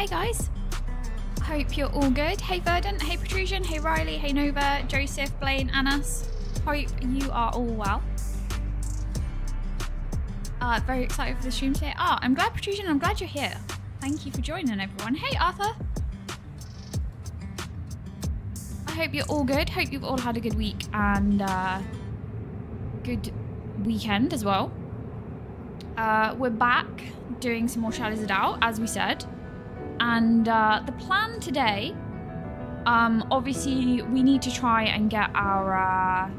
Hey guys, hope you're all good. Hey Verdant, hey Protrusion, hey Riley, hey Nova, Joseph, Blaine, Anas. Hope you are all well. Very excited for the stream today. I'm glad, Protrusion, I'm glad you're here. Thank you for joining everyone. Hey Arthur. I hope you're all good. Hope you've all had a good week and good weekend as well. We're back doing some more Shadows of Doubt, as we said. And the plan today, obviously we need to try and get our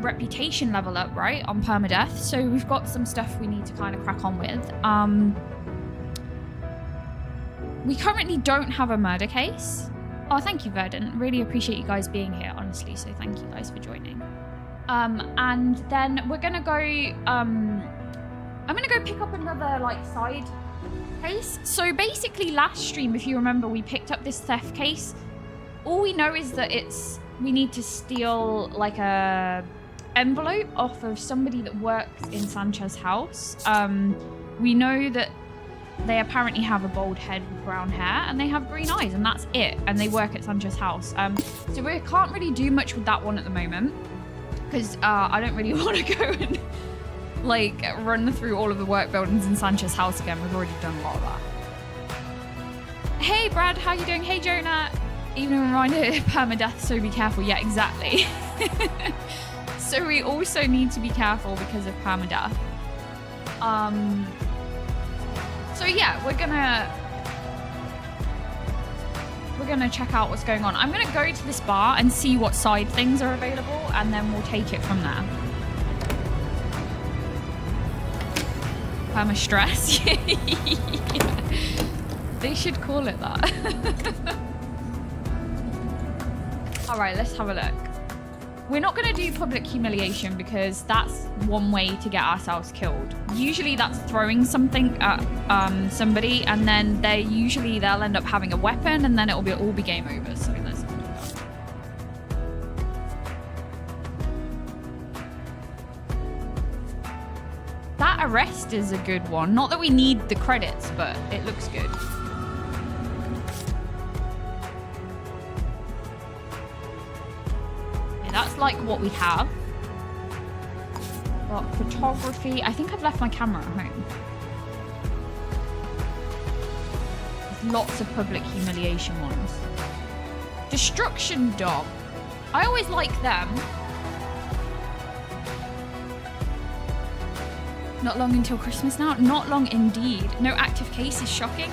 reputation level up, right, on permadeath. So we've got some stuff we need to kind of crack on with. We currently don't have a murder case. Oh, thank you, Verdant. Really appreciate you guys being here, honestly. So thank you guys for joining. And then we're gonna go. I'm gonna go pick up another like side case. So basically, last stream, if you remember, we picked up this theft case. All we know is that we need to steal like a envelope off of somebody that works in Sanchez's house. We know that they apparently have a bald head with brown hair and they have green eyes, and that's it. And they work at Sanchez's house. So we can't really do much with that one at the moment because I don't really want to go and like run through all of the work buildings in Sanchez's house again. We've already done a lot of that. Hey Brad, how you doing? Hey Jonah. Even a reminder, permadeath, so be careful. Yeah, exactly. So we also need to be careful because of permadeath. So yeah, we're gonna check out what's going on. I'm gonna go to this bar and see what side things are available, and then we'll take it from there. Perma stress. Yeah. They should call it that. All right, let's have a look. We're not going to do public humiliation because that's one way to get ourselves killed. Usually that's throwing something at somebody, and then they'll end up having a weapon, and then it'll all be game over. So let's not do that. That arrest is a good one. Not that we need the credits, but it looks good. That's like what we have. Got photography. I think I've left my camera at home. There's lots of public humiliation ones. Destruction dog. I always like them. Not long until Christmas now? Not long indeed. No active cases, shocking.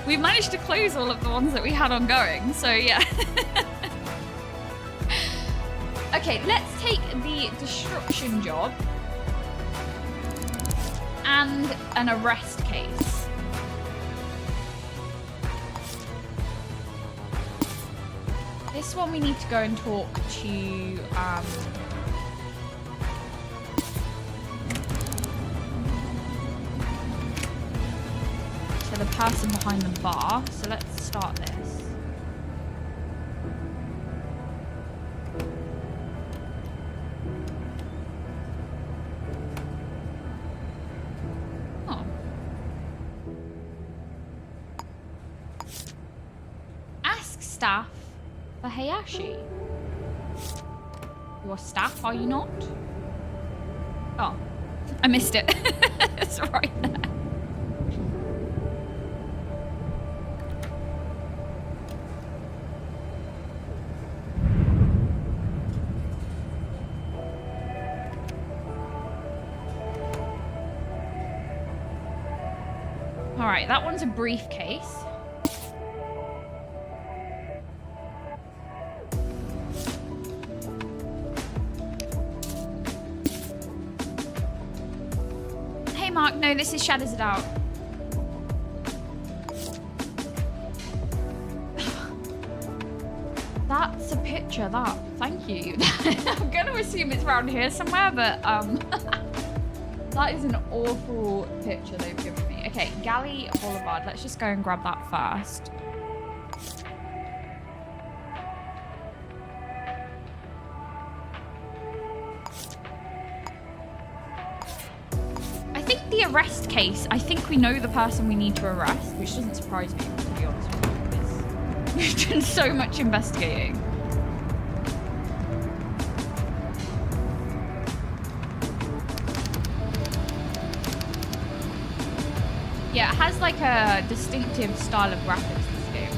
We've managed to close all of the ones that we had ongoing, so yeah. Okay, let's take the destruction job and an arrest case. This one we need to go and talk to the person behind the bar. So let's start this. Staff for Hayashi. You're staff, are you not? Oh, I missed it. It's right there. All right, that one's a briefcase. Mark, no, this is Shadows of Doubt. That's a picture, that. Thank you. I'm going to assume it's around here somewhere, but that is an awful picture they've given me. Okay, Galley Boulevard. Let's just go and grab that first. arrest case, I think we know the person we need to arrest, which doesn't surprise me, to be honest with you, because we've done so much investigating. Yeah, it has like a distinctive style of graphics, this game.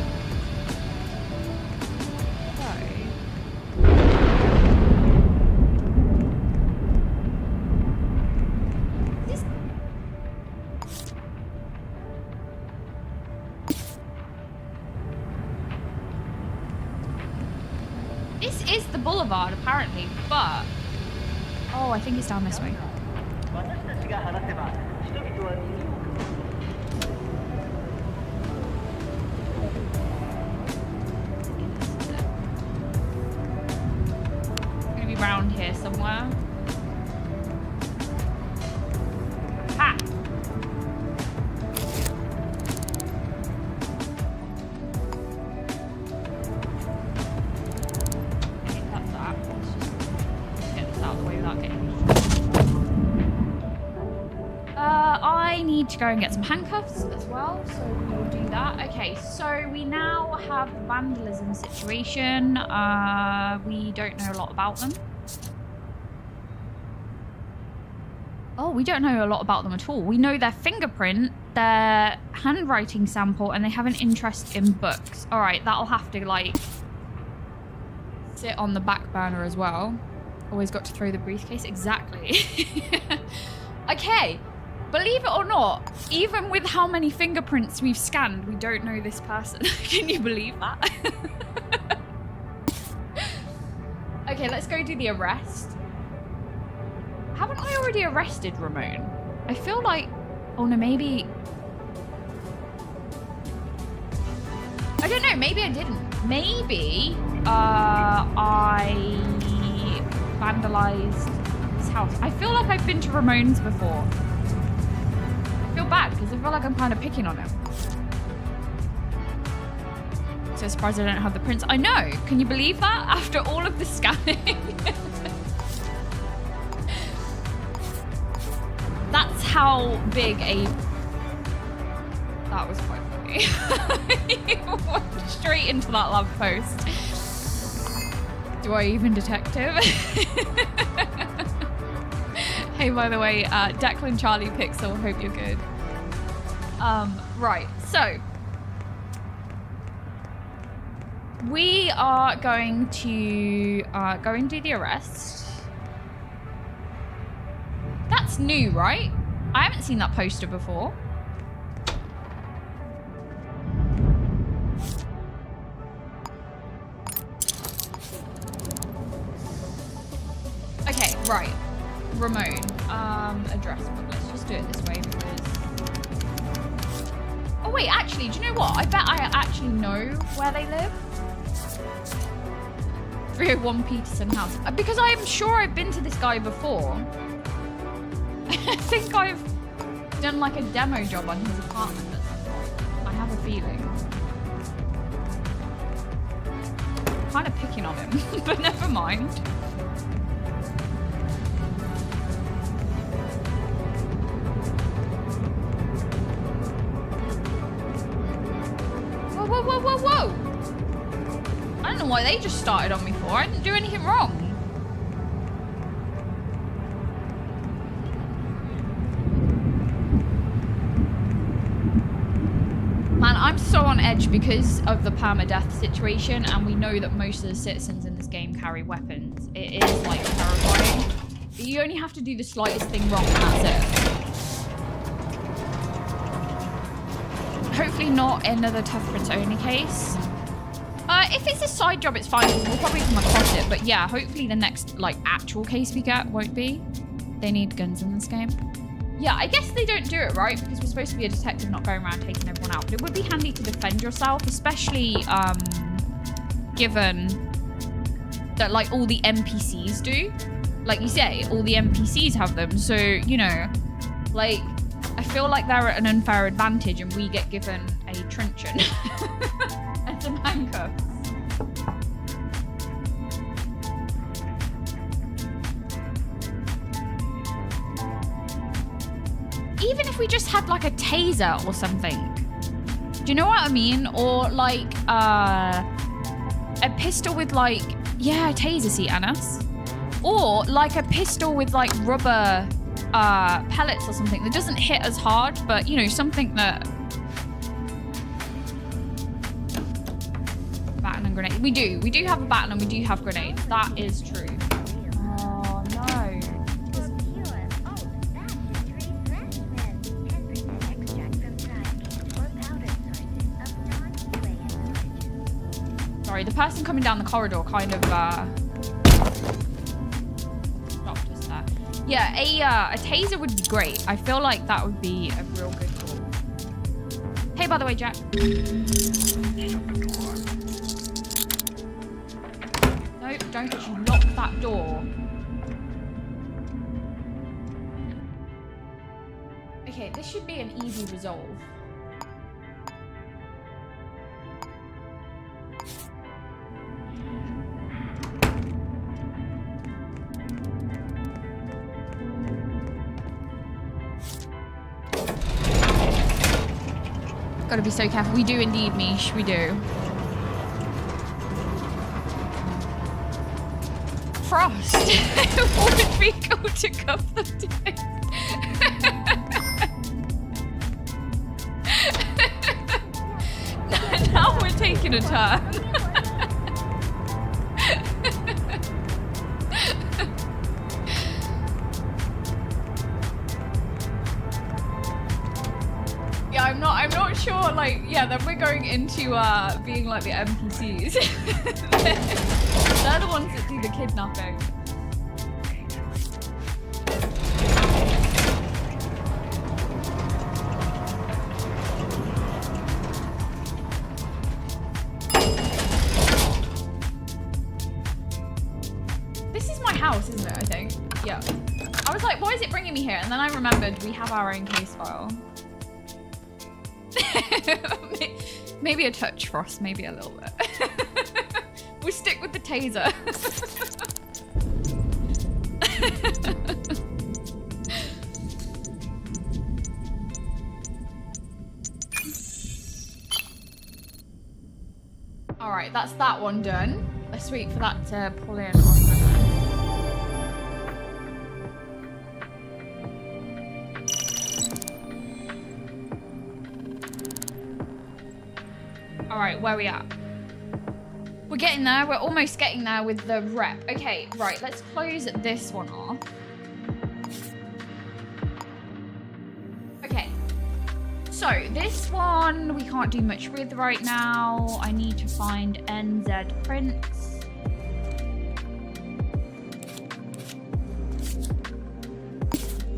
This is the boulevard, apparently, but... Oh, I think it's down this way. Around here somewhere. Ha! I think that's that. Let's just get this out of the way without getting... I need to go and get some handcuffs as well, so we'll do that. Okay, so we now have the vandalism situation. We don't know a lot about them. Oh, we don't know a lot about them at all. We know their fingerprint, their handwriting sample, and they have an interest in books. All right, that'll have to, like, sit on the back burner as well. Always got to throw the briefcase. Exactly. Okay, believe it or not, even with how many fingerprints we've scanned, we don't know this person. Can you believe that? Okay, let's go do the arrest. Haven't I already arrested Ramon? I feel like... Oh no, maybe... I don't know, maybe I didn't. Maybe I vandalized his house. I feel like I've been to Ramon's before. I feel bad because I feel like I'm kind of picking on him. So surprised I don't have the prints. I know. Can you believe that? After all of the scanning. That's how big a... That was quite funny. He walked straight into that lamppost. Do I even detective? Hey, by the way, Declan Charlie Pixel, hope you're good. Right, so... We are going to go and do the arrest. That's new, right? I haven't seen that poster before. Okay, right. Ramon. Address book. Let's just do it this way because... Oh wait, actually, do you know what? I bet I actually know where they live. 301 Peterson House. Because I'm sure I've been to this guy before. I think I've done like a demo job on his apartment. I have a feeling. I'm kind of picking on him, but never mind. Whoa, whoa, whoa, whoa, whoa! I don't know why they just started on me for. I didn't do anything wrong. Man, I'm so on edge because of the permadeath situation, and we know that most of the citizens in this game carry weapons. It is, like, terrifying. You only have to do the slightest thing wrong, and that's it. Hopefully not another Tough Prince only case. If it's a side job, it's fine. We'll probably come across it. But yeah, hopefully the next, like, actual case we get won't be. They need guns in this game. Yeah, I guess they don't do it right because we're supposed to be a detective, not going around taking everyone out. But it would be handy to defend yourself, especially given that, like, all the NPCs do. Like you say, all the NPCs have them. So, you know, like, I feel like they're at an unfair advantage and we get given a truncheon and some handcuffs. even if we just had like a taser or something. Do you know what I mean? Or like a pistol with like, yeah, a taser, see, Anas? Or like a pistol with like rubber pellets or something that doesn't hit as hard, but you know, something that... Baton and grenade. We do have a baton and we do have grenades. That is true. Oh no. Sorry, the person coming down the corridor kind of stopped us there. Yeah, a taser would be great. I feel like that would be a real good call. Hey, by the way, Jack. No, don't you lock that door. Okay, this should be an easy resolve. Gotta be so careful. We do indeed, Mish. We do. Frost. What would we go to cuff them today? Now we're taking a turn. Yeah, I'm not sure, like, yeah, then we're going into being like the NPCs. They're the ones that do the kidnapping. This is my house, isn't it, I think? Yeah. I was like, why is it bringing me here? And then I remembered we have our own case file. Maybe a touch, Frost, maybe a little bit. We'll stick with the taser. All right, that's that one done. Let's wait for that to pull in. All right, where are we at? We're getting there. We're almost getting there with the rep. Okay, right, let's close this one off. Okay. So this one we can't do much with right now. I need to find NZ prints.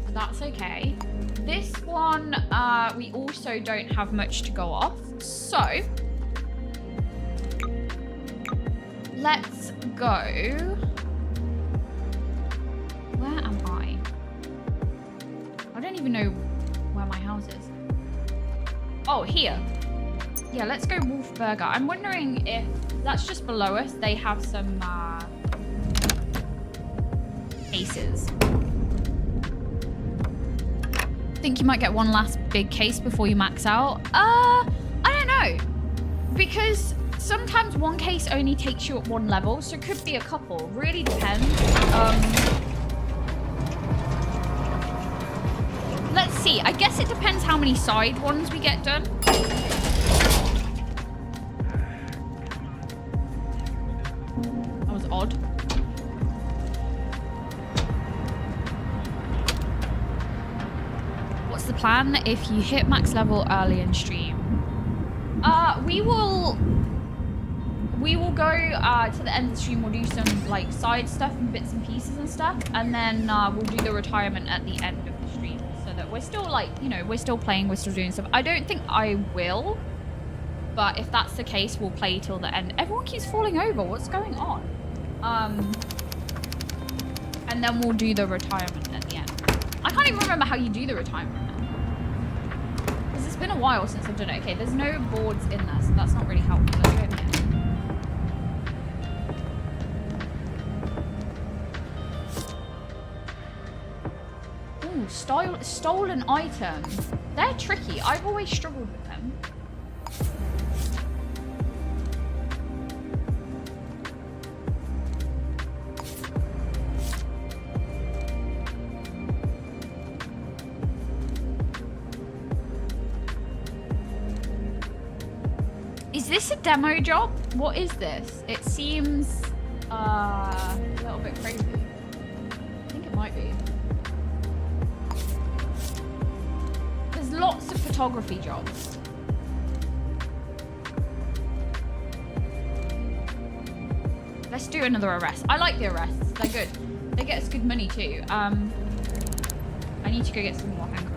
So that's okay. This one, we also don't have much to go off. So let's go. Where am I? I don't even know where my house is. Oh, here. Yeah, let's go Wolfburger. I'm wondering if that's just below us. They have some cases. Think you might get one last big case before you max out? I don't know. Because sometimes one case only takes you at one level, so it could be a couple. Really depends. Let's see. I guess it depends how many side ones we get done. That was odd. What's the plan if you hit max level early in stream? We will go to the end of the stream. We'll do some like side stuff and bits and pieces and stuff, and then we'll do the retirement at the end of the stream, so that we're still like, you know, we're still playing, we're still doing stuff. I don't think I will, but if that's the case, we'll play till the end. Everyone keeps falling over. What's going on? And then we'll do the retirement at the end. I can't even remember how you do the retirement. It's been a while since I've done it. Okay, there's no boards in there, so that's not really helpful. Let's go in here. Ooh, Ooh, stolen item. They're tricky. I've always struggled with them. Is this a demo job? What is this? It seems a little bit crazy. I think it might be. There's lots of photography jobs. Let's do another arrest. I like the arrests. They're good. They get us good money too. I need to go get some more handcuffs.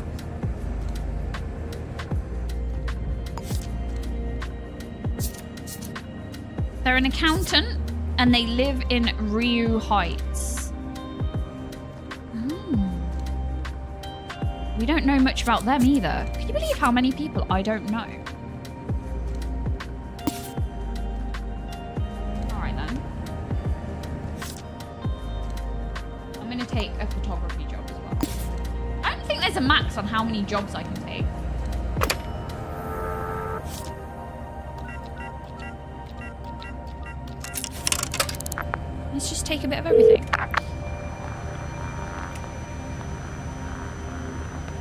They're an accountant and they live in Rio Heights. We don't know much about them either. Can you believe how many people I don't know? Alright then. I'm gonna take a photography job as well. I don't think there's a max on how many jobs I can take. Let's just take a bit of everything.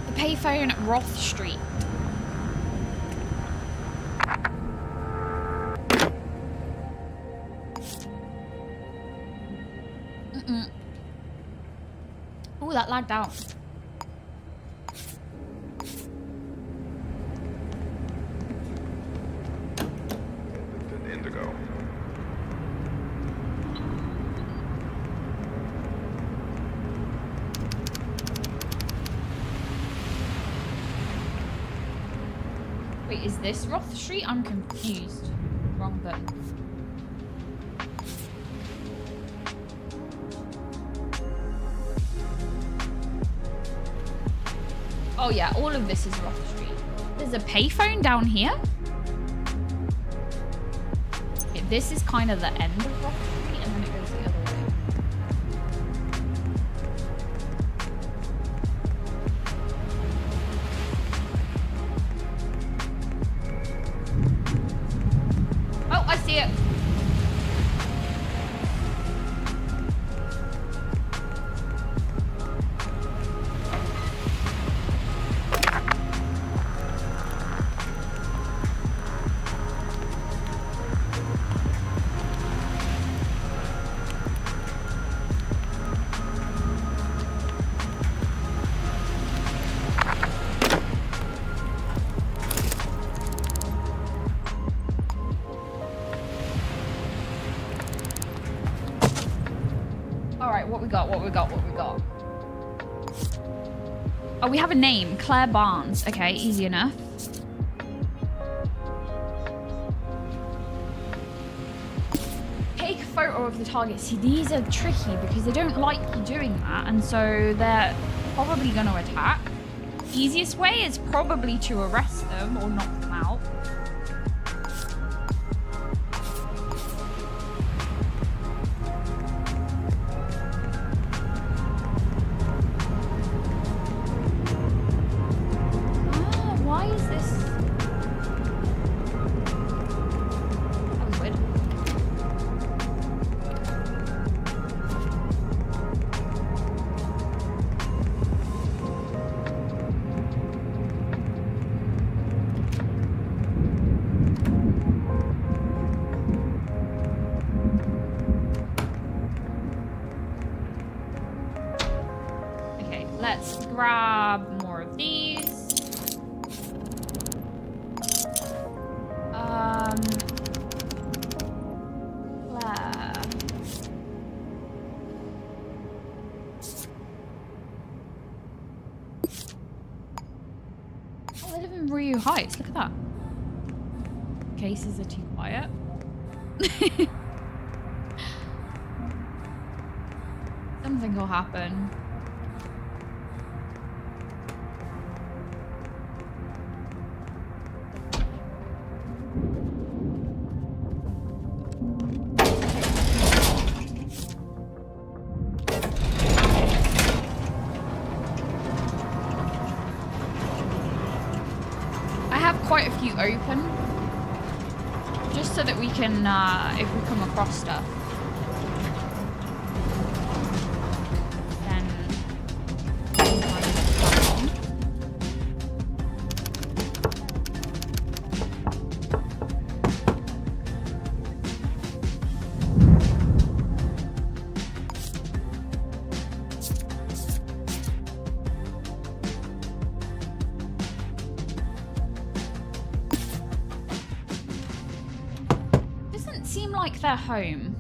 The payphone at Roth Street. Oh, that lagged out. Indigo. Wait, is this Roth Street? I'm confused. Wrong button. Oh yeah, all of this is Roth Street. There's a payphone down here? Okay, this is kind of the end of Roth Street and then it goes the other way. Oh, I see it. What we got? Oh, we have a name. Claire Barnes. Okay, easy enough. Take a photo of the target. See, these are tricky because they don't like you doing that, and so they're probably going to attack. Easiest way is probably to arrest them or knock them out. Let's grab more of these. Claire. Oh, they live in Rio Heights. Look at that. Cases are too quiet. Something will happen. open. Just so that we can, if we come across stuff. Their home.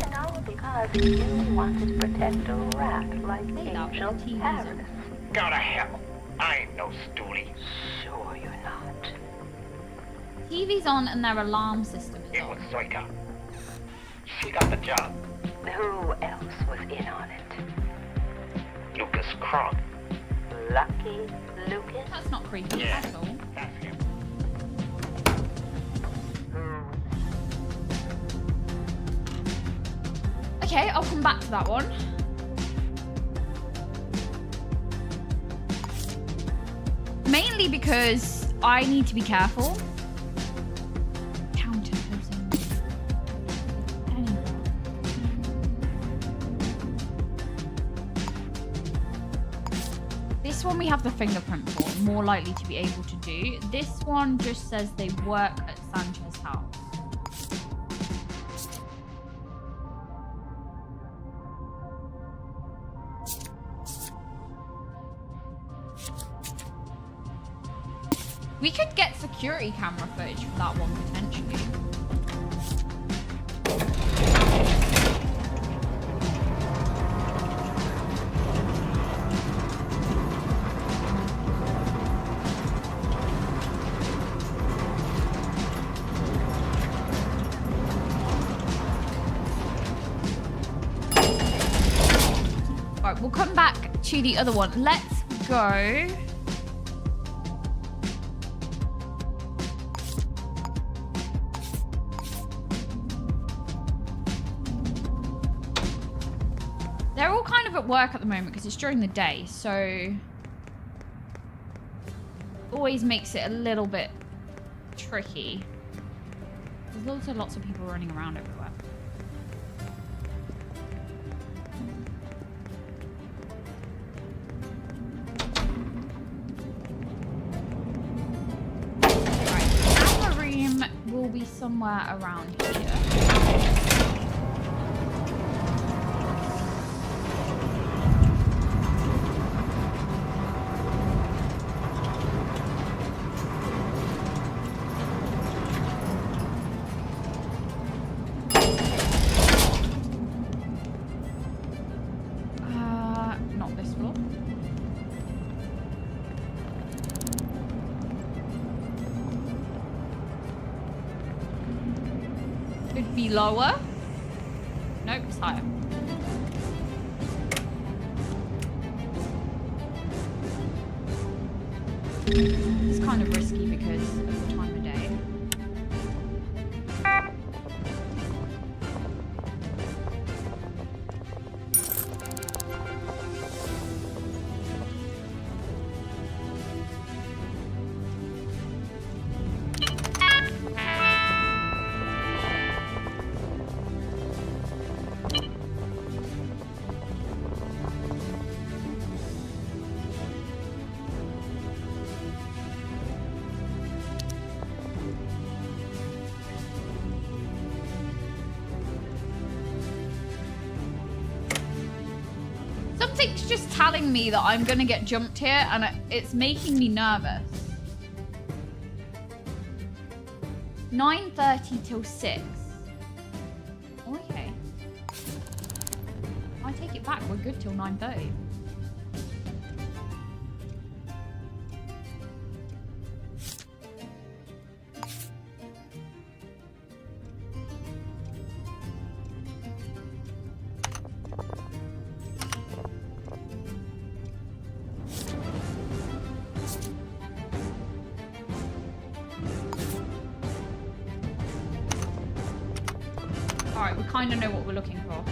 And all because you wanted to protect a rat like Angel Harris. Go to hell. I ain't no stoolie. Sure you're not. TV's on and their alarm system is It on. was Zoika. She got the job. Who else was in on it? Lucas Crumb. Lucky Lucas? That's not creepy at all. That's him. Okay, I'll come back to that one. Mainly because I need to be careful. Counter prison. This one we have the fingerprint for, more likely to be able to do. This one just says they work at Sanchez house. We could get security camera footage from that one potentially. Alright, we'll come back to the other one. Let's go. They're all kind of at work at the moment because it's during the day, so always makes it a little bit tricky. There's also lots of people running around everywhere. Right, camera room will be somewhere around here. Not this floor. Could be lower. Nope, it's higher. It's kind of risky because of the time of day. Something's just telling me that I'm gonna get jumped here, and it's making me nervous. 9:30 till 6. Okay. I take it back. We're good till 9:30. Alright, we kind of know what we're looking for.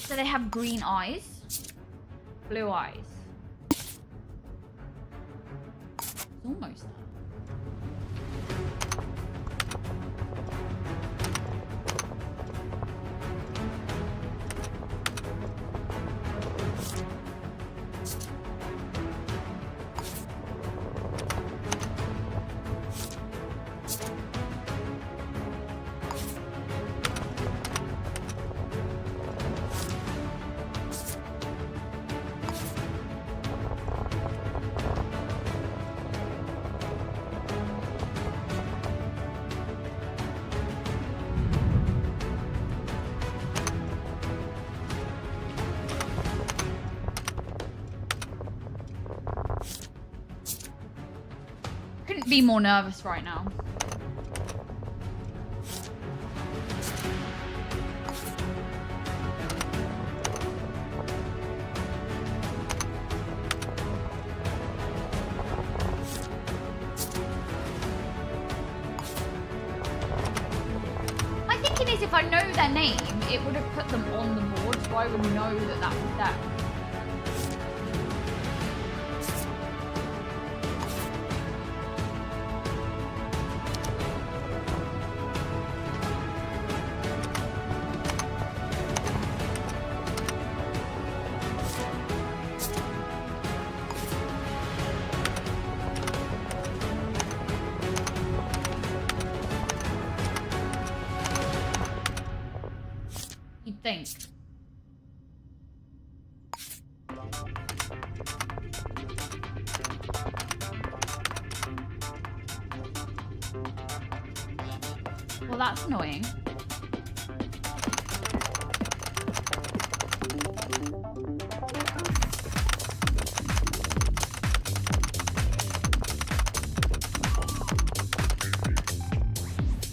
So they have green eyes, blue eyes. It's almost there. Couldn't be more nervous right now. My thinking is if I know their name, it would have put them on the board, so I would know that that was them. Think. Well, that's annoying.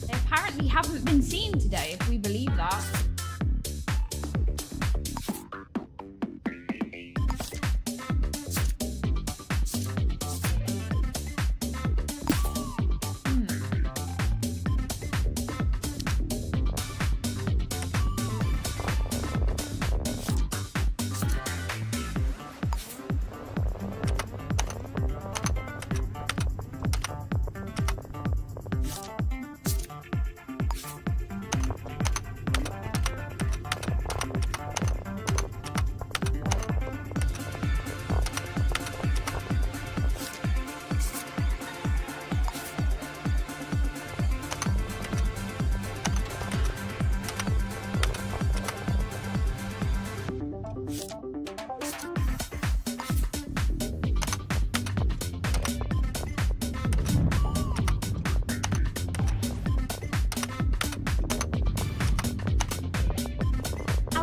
They apparently haven't been seen today, if we believe that.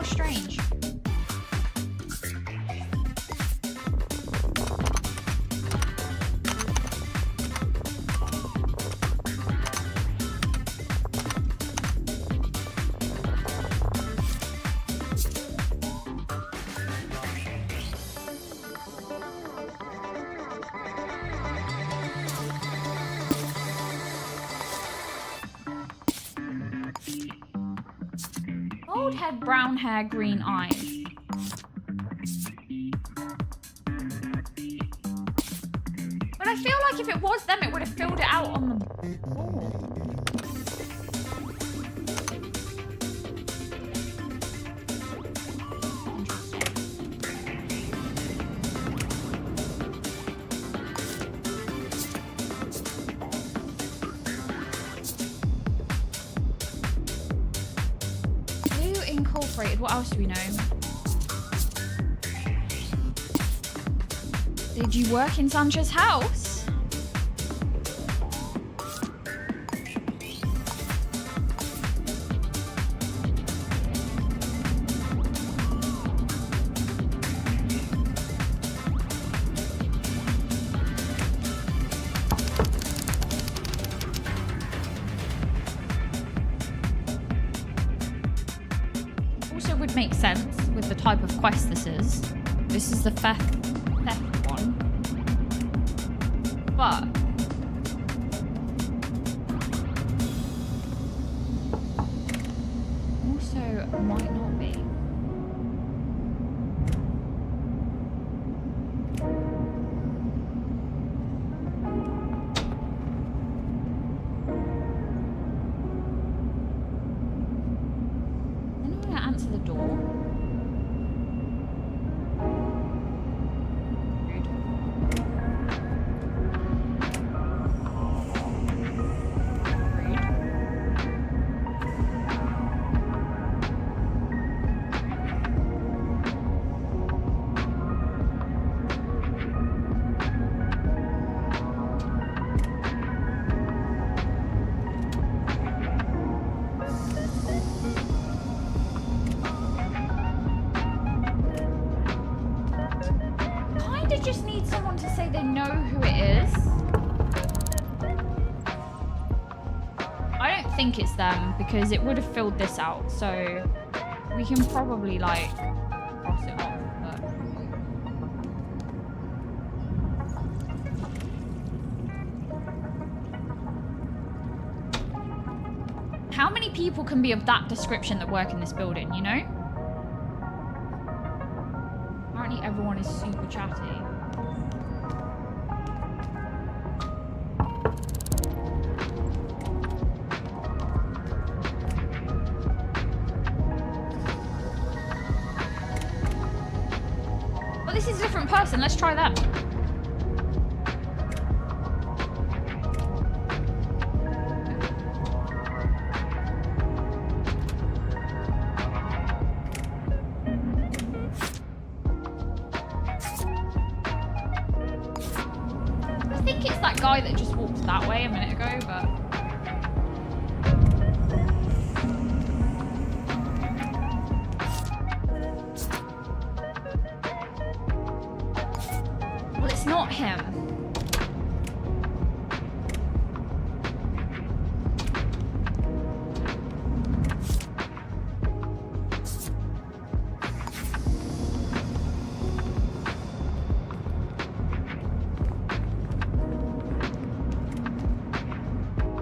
Strange. Gold head, brown hair, green eyes. But I feel like if it was them, it would have filled it out on the board. Incorporated. What else do we know? Did you work in Sancho's house? Would make sense with the type of quest this is. This is the theft one. But also might not be. gonna answer the door. Rude. Kinda just need someone to say they know who it is. I don't think it's them because it would have filled this out, so we can probably like cross it off. But... how many people can be of that description that work in this building, you know? Apparently everyone is super chatty. Well, this is a different person. Let's try them. I think it's that guy that just walked that way a minute ago, but... well, it's not him.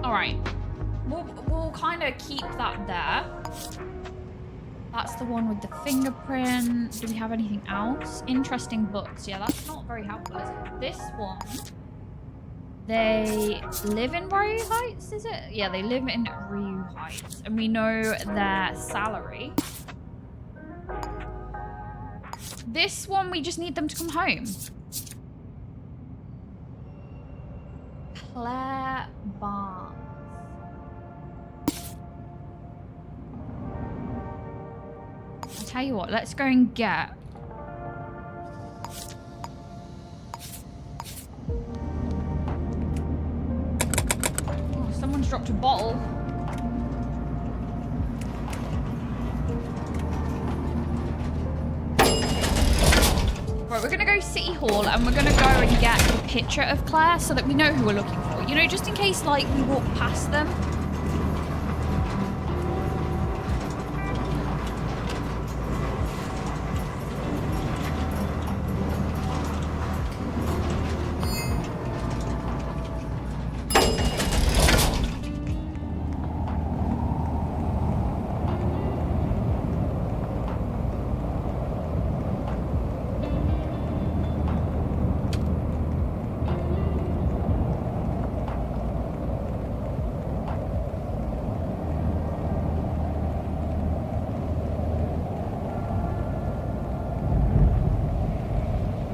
Alright. We'll kind of keep that there. That's the one with the fingerprint. Do we have anything else? Interesting books. Yeah, that's not very helpful, is it? This one. They live in Ryu Heights, is it? Yeah, they live in Ryu Heights. And we know their salary. This one, we just need them to come home. Claire Barnes. I'll tell you what, let's go and get... oh, someone's dropped a bottle. Right, we're gonna go City Hall and we're gonna go and get a picture of Claire so that we know who we're looking for. You know, just in case, like, we walk past them.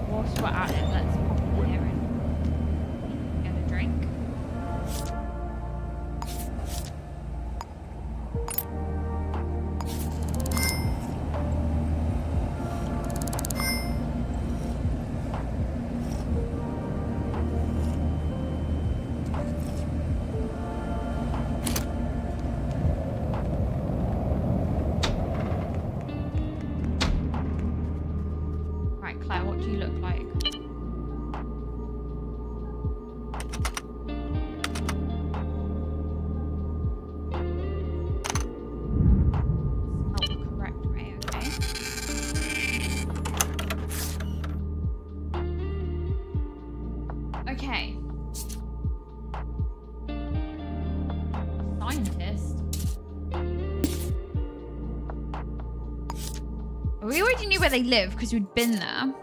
Whilst we're at it, let's pop in here and get a drink. Right, Claire, what do you look like? Spelled the correct way, okay. Okay. Scientist. We already knew where they live because we'd been there.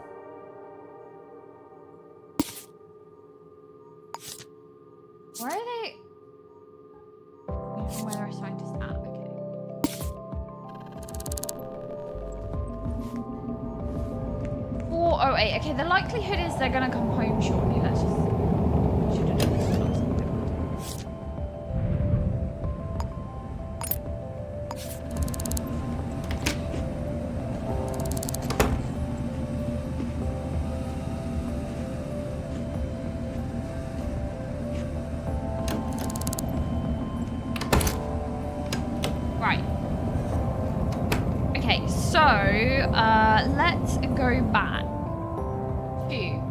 Where are they? We know where they're a scientist at, okay. Oh wait, okay, the likelihood is they're gonna come home shortly. Let's just... Should have done this when I was in Right. Okay, so let's go back to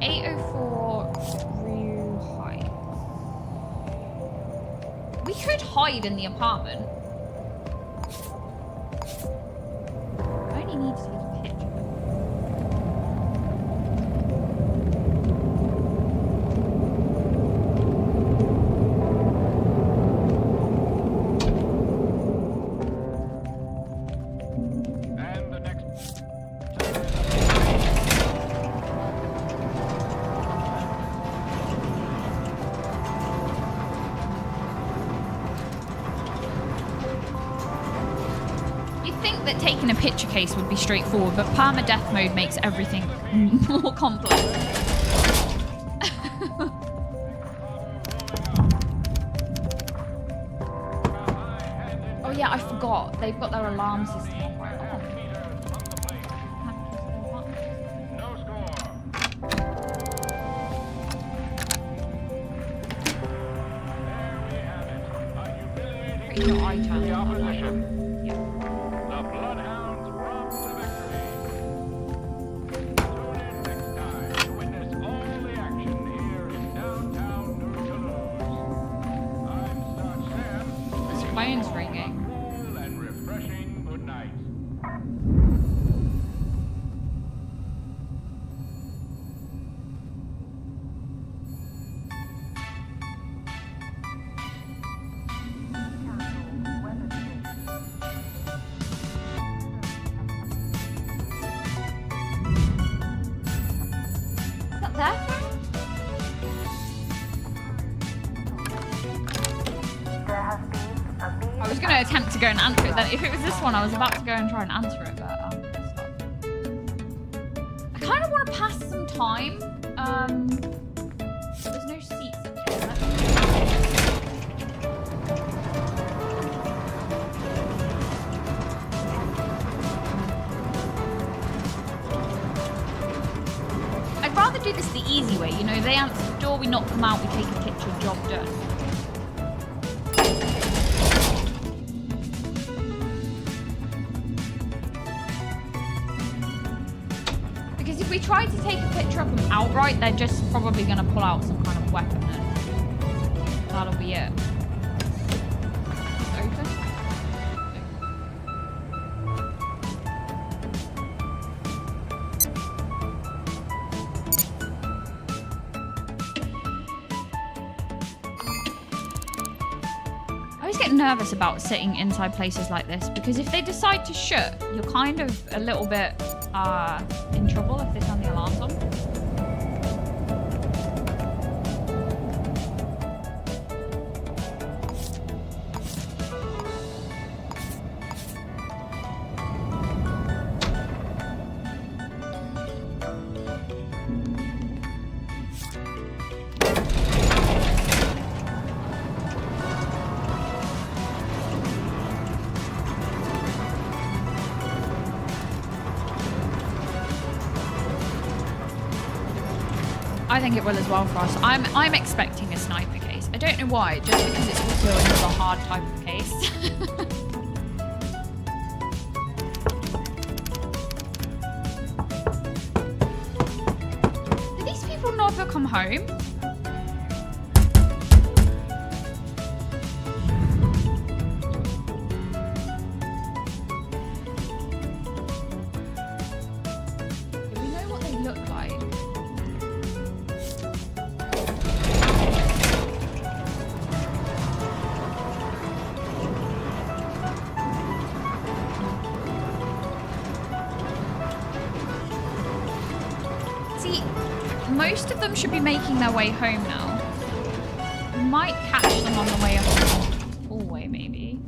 804 Rue Heights. We could hide in the apartment. I only need to take a picture. That taking a picture case would be straightforward, but Perma death mode makes everything more complex. Oh yeah, I forgot. They've got their alarm system on right on. Pretty sure I turned on that. Yeah. Phone's ringing. Is that their phone? I was going to attempt to go and answer it. Then, if it was this one, I was about to go and try and answer it, but stop. I kind of want to pass some time. There's no seats up here. I'd rather do this the easy way. You know, they answer the door, we knock them out, we take a picture, job done. If we try to take a picture of them outright, they're just probably going to pull out some kind of weapon and that'll be it. Open? I always get nervous about sitting inside places like this because if they decide to shoot, you're kind of a little bit in trouble if they turn the alarms on. I think it will as well for us. I'm expecting a sniper case. I don't know why, just because it's also another hard type of case. Do these people not ever come home? Do we know what they look like? Most of them should be making their way home now. We might catch them on the way up the hallway, maybe.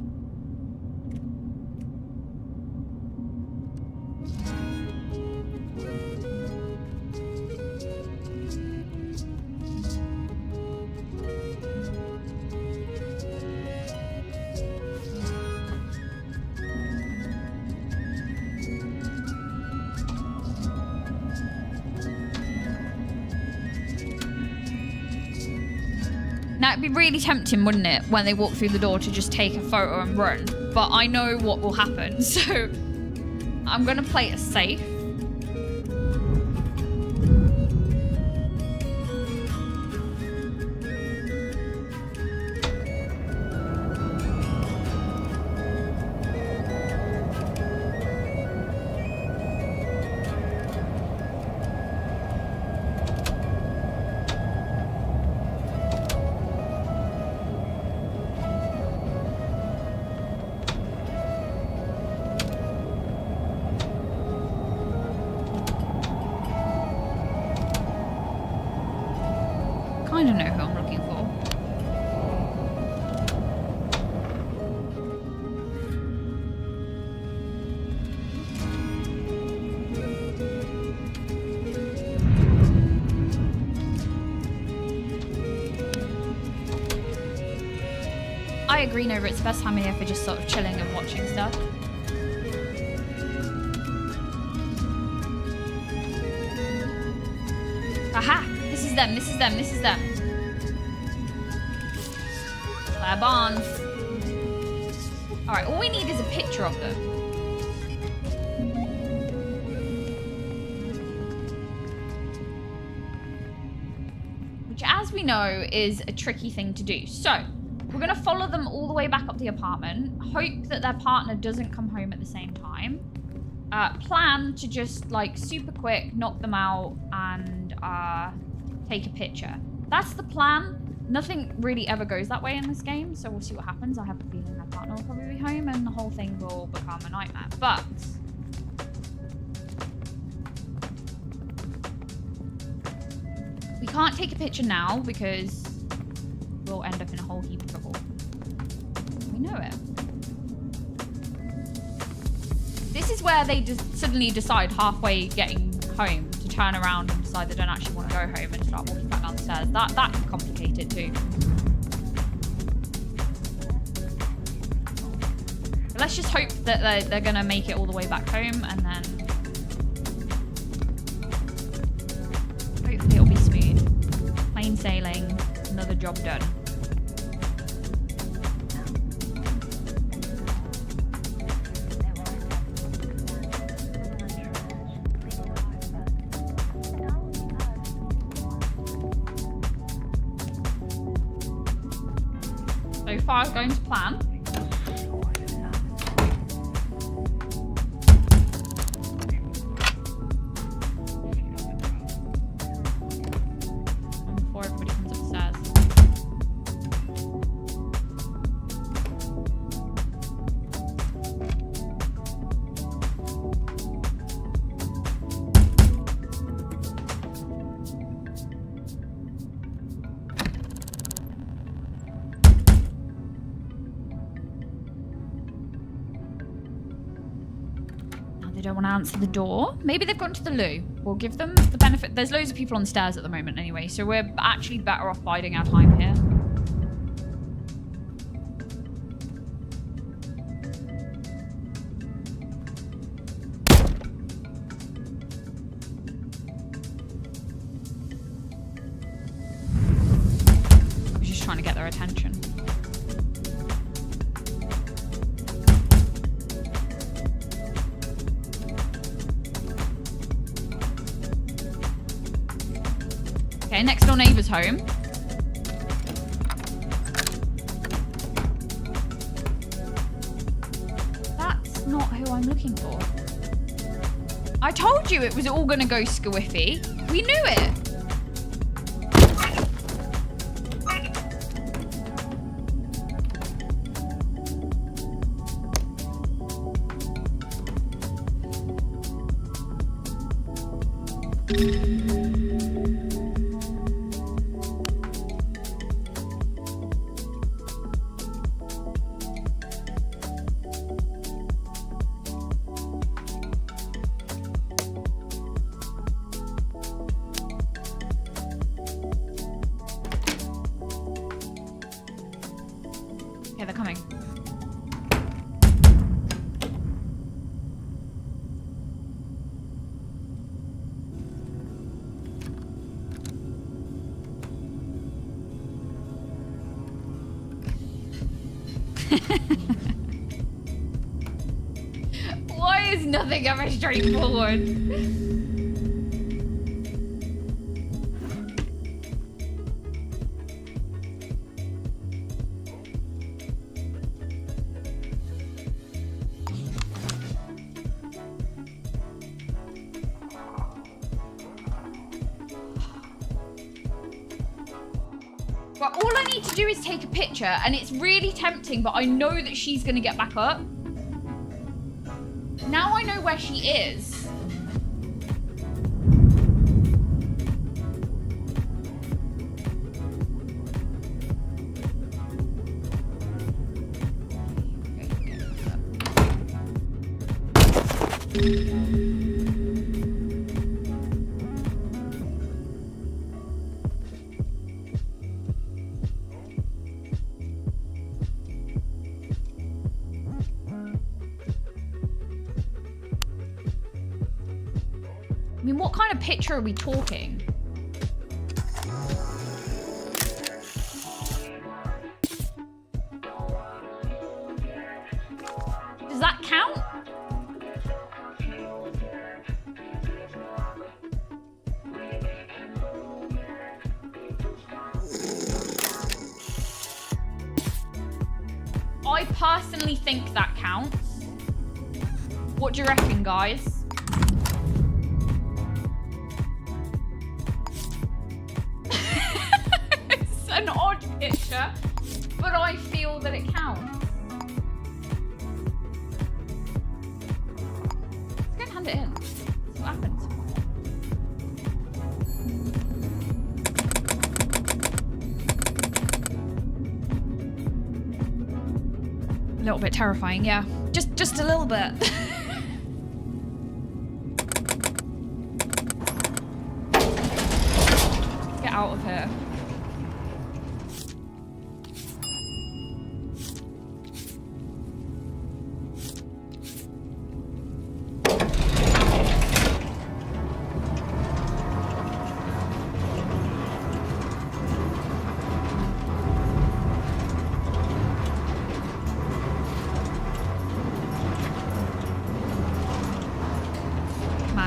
Now, it'd be really tempting, wouldn't it, when they walk through the door to just take a photo and run. But I know what will happen, so I'm going to play it safe. I don't know who I'm looking for. I agree, Nova. It's the best time of year for just sort of chilling and watching stuff. Aha! This is them, this is them, this is them. Claire Barnes. Alright, all we need is a picture of them. Which, as we know, is a tricky thing to do. So, we're going to follow them all the way back up the apartment. Hope that their partner doesn't come home at the same time. Plan to just, like, super quick, knock them out and take a picture. That's the plan. Nothing really ever goes that way in this game, so we'll see what happens. I have a feeling their partner will probably be home and the whole thing will become a nightmare. But we can't take a picture now because we'll end up in a whole heap of trouble. We know it. This is where they just suddenly decide halfway getting home to turn around and decide they don't actually want to go home and start walking back down the stairs. That can complicate it too. But let's just hope that they're going to make it all the way back home, and then hopefully it'll be smooth. Plain sailing, another job done. So far, going to plan. Before everybody comes upstairs. Don't want to answer the door. Maybe they've gone to the loo. We'll give them the benefit. There's loads of people on the stairs at the moment anyway, so we're actually better off biding our time here. We're just trying to get their attention. Okay, next door neighbour's home. That's not who I'm looking for. I told you it was all going to go squiffy. We knew it. Okay, they're coming. Why is nothing ever straightforward? But all I need to do is take a picture, and it's really tempting, but I know that she's gonna get back up. Now I know where she is. I mean, what kind of picture are we talking? Does that count? I personally think that counts. What do you reckon, guys? An odd picture, but I feel that it counts. Let's go and hand it in. See what happens. A little bit terrifying, yeah. Just a little bit. Let's get out of here.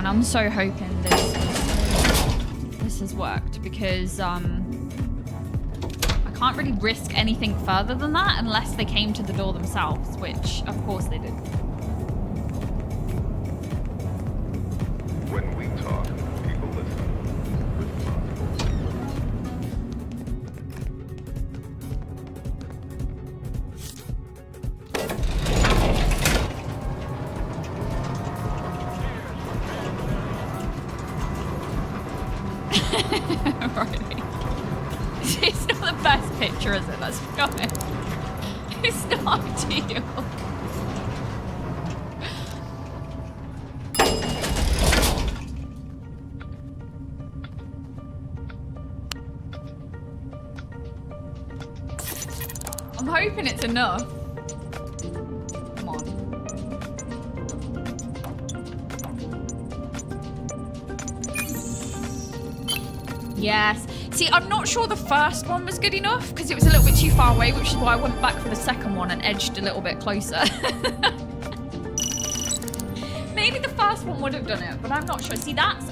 I'm so hoping this has worked, because I can't really risk anything further than that unless they came to the door themselves, which of course they did. When we talk, people listen. Right. It's not the best picture, is it? Let's be honest. It's not ideal. I'm hoping it's enough. Come on. Yes. See, I'm not sure the first one was good enough because it was a little bit too far away, which is why I went back for the second one and edged a little bit closer. Maybe the first one would have done it, but I'm not sure. See, that's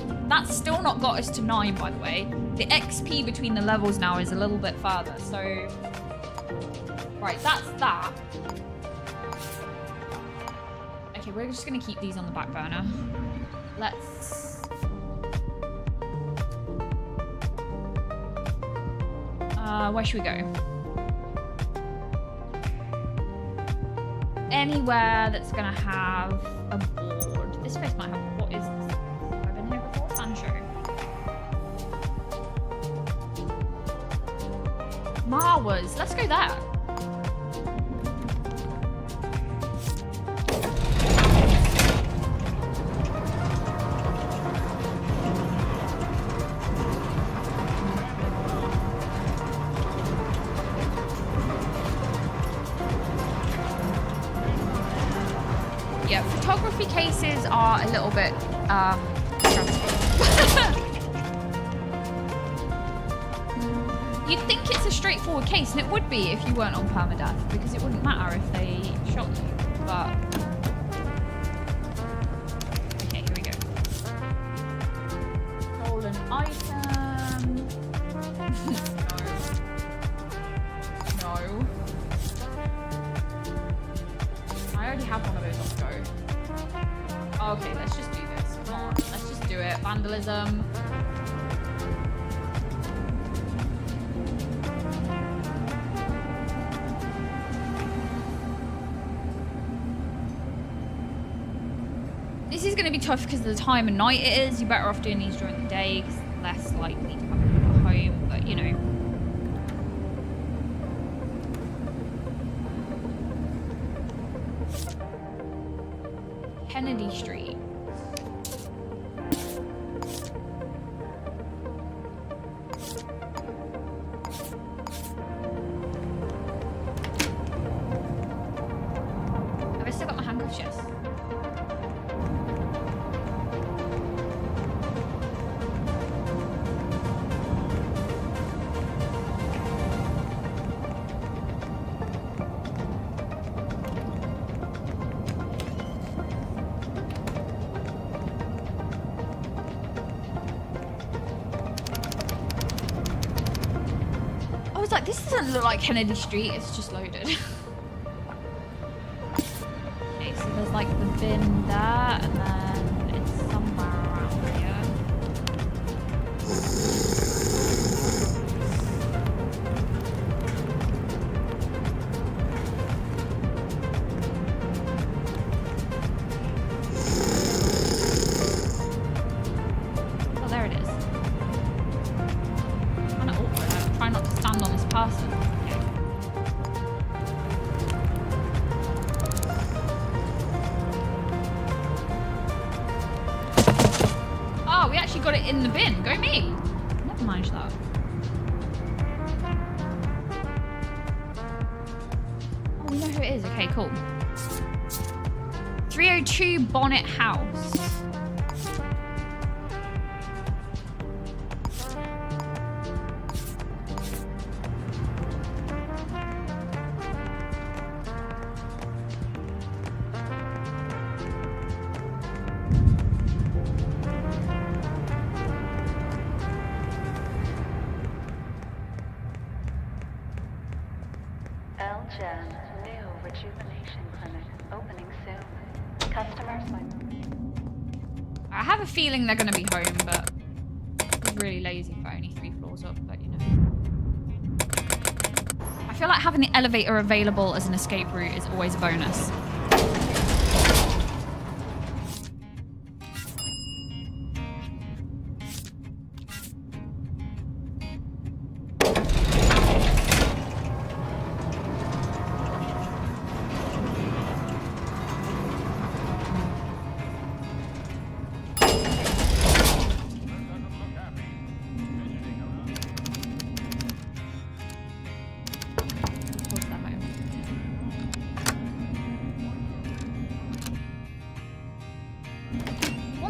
still not got us to 9, by the way. The XP between the levels now is a little bit further, so... Right, that's that. Okay, we're just going to keep these on the back burner. Let's... where should we go? Anywhere that's gonna have a board. This place might have. What is this? Have I been here before? Sancho. Marwas. Let's go there. Yeah, photography cases are a little bit stressful. You'd think it's a straightforward case, and it would be if you weren't on permadeath, because it wouldn't matter if they shot you. But okay, here we go. Stolen item. No. No. I already have one of those on go. Okay, let's just do this. Come on, let's just do it. Vandalism. This is going to be tough because of the time of night it is. You're better off doing these during the day because it's less likely to come home, but you know. Kennedy Street. Have I still got my handcuffs? Yes. This doesn't look like Kennedy Street, it's just loaded. Okay, so there's like the bin there, and then it's somewhere around here. Oh, there it is. Kind of awkward. I'm trying not to stand on this person. Oh, we actually got it in the bin. Go me. Never mind that. Oh, we know who it is. Okay, cool. 302 Bonnet House. New rejuvenation clinic opening soon. Customers. I have a feeling they're going to be home, but it's really lazy for only 3 floors up, but you know. I feel like having the elevator available as an escape route is always a bonus.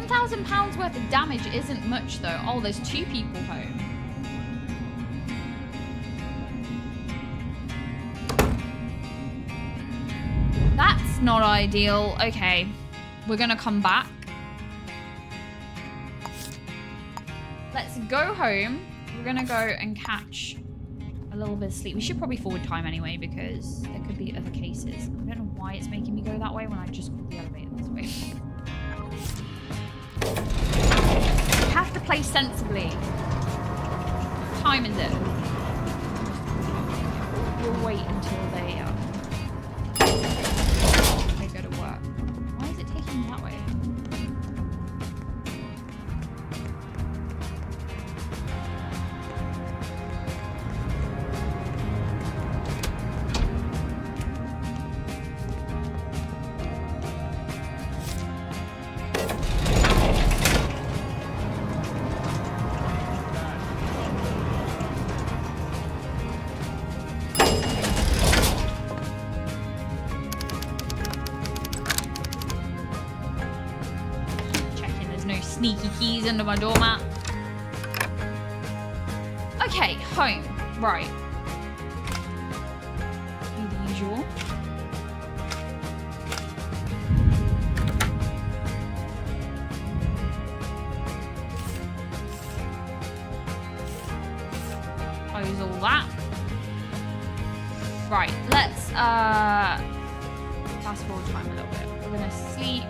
£1,000 worth of damage isn't much though. Oh, there's 2 people home. That's not ideal. Okay, we're gonna come back. Let's go home. We're gonna go and catch a little bit of sleep. We should probably forward time anyway because there could be other cases. I don't know why it's making me go that way when I just got the elevator this way. You have to play sensibly. What time is it? We'll wait until they go to work. Why is it taking me that way? Sneaky keys under my doormat. Okay, home. Right. Do the usual. Close all that. Right, let's fast forward time a little bit. We're gonna sleep.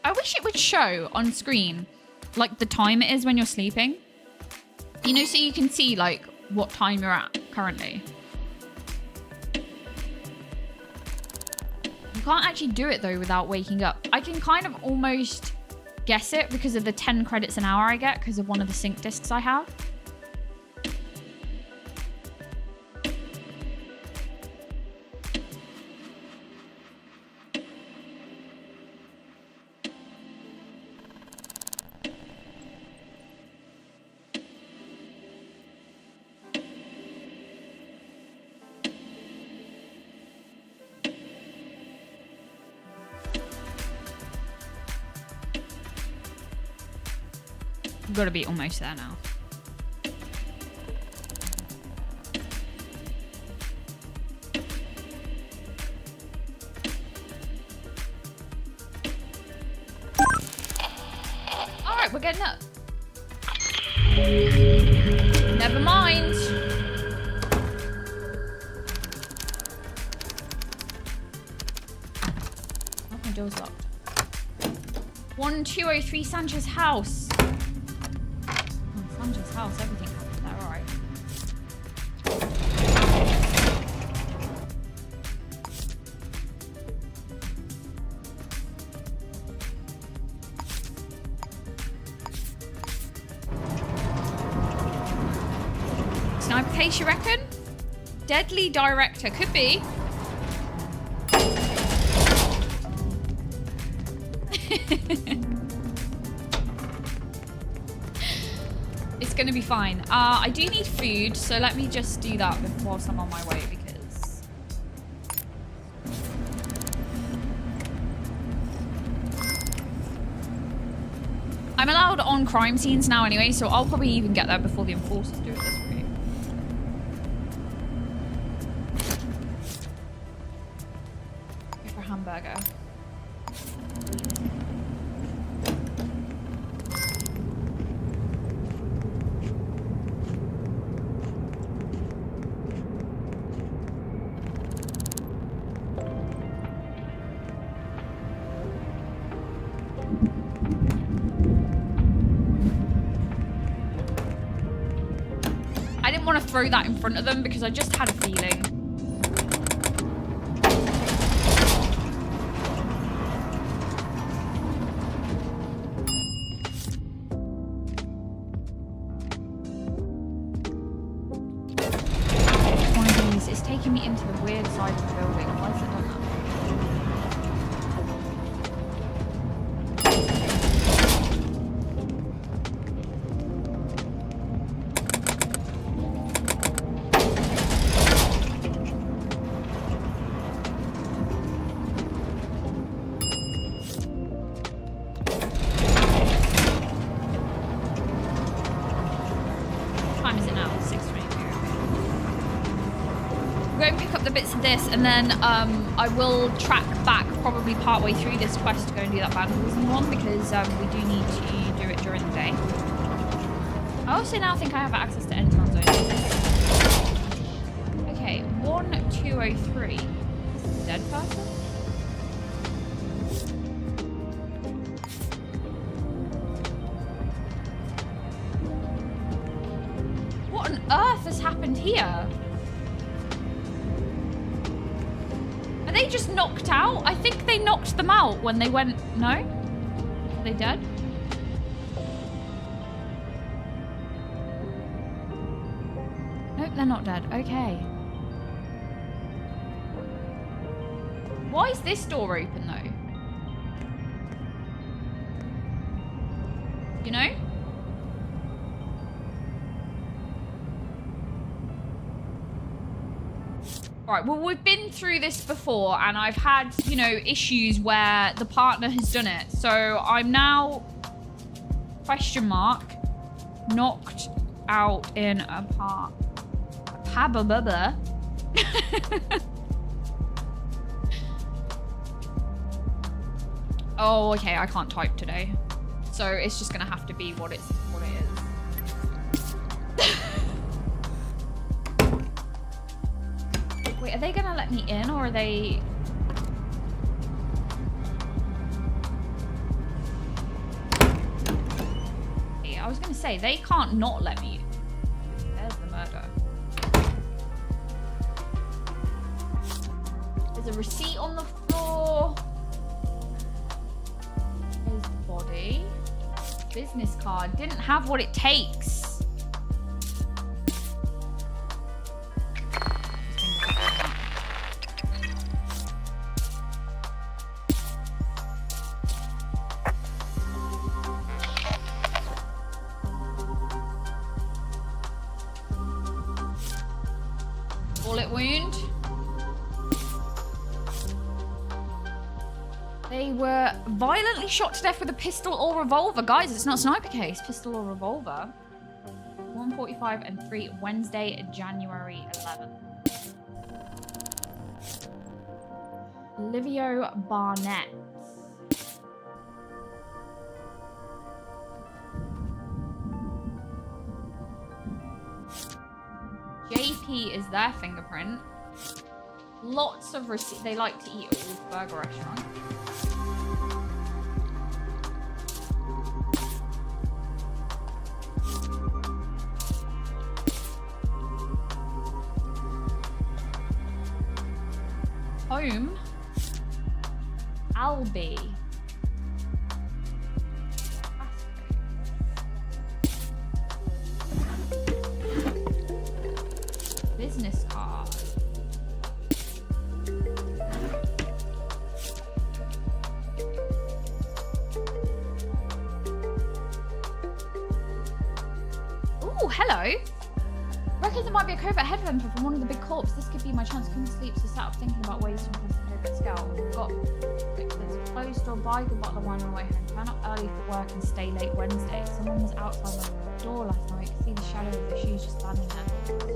I wish it would show on screen, like, the time it is when you're sleeping. You know, so you can see, like, what time you're at currently. You can't actually do it, though, without waking up. I can kind of almost guess it because of the 10 credits an hour I get because of one of the sync discs I have. We've got to be almost there now. All right, we're getting up. Never mind. Oh, my door's locked. 1203 Sanchez house. Sanchez house, everything happened there, alright. Sniper case, you reckon? Deadly director, could be. It's gonna be fine. I do need food, so let me just do that whilst I'm on my way because... I'm allowed on crime scenes now anyway, so I'll probably even get there before the enforcers do it this week. Go for a hamburger. Throw that in front of them because I just had a feeling. One of these is taking me into the weird side of the building. Why is it done that? And then I will track back probably partway through this quest to go and do that vandalism one because we do need to do it during the day. I also now think I have access to end time zones. Okay, 1203. Dead person? happened here? Are they just knocked out? I think they knocked them out when they went... No? Are they dead? Nope, they're not dead. Okay. Why is this door open, though? You know? Right, well, we've been through this before, and I've had, you know, issues where the partner has done it. So I'm now, question mark, knocked out in a park. Pabba. Oh, okay, I can't type today. So it's just gonna have to be what it is. Wait, are they gonna let me in, or are they... Yeah, I was gonna say, they can't not let me in. There's the murder. There's a receipt on the floor. There's the body. Business card. Didn't have what it takes. Bullet wound. They were violently shot to death with a pistol or revolver. Guys, it's not a sniper case. Pistol or revolver. 1:45 and 3, Wednesday, January 11th. Olivia Barnett. JP is their fingerprint. Lots of receipts. They like to eat at Wolf Burger restaurant. Home. Albie. Business card. Ooh, hello. Reckons it might be a covert headhunter from one of the big corps. This could be my chance. Couldn't sleep, so sat up thinking about ways to impress the covert scout. Got there's a closed door by the bottle of wine on the way home. Turn up early for work and stay late Wednesday. Someone was outside my door last night. Could see the shadow of their shoes just standing there.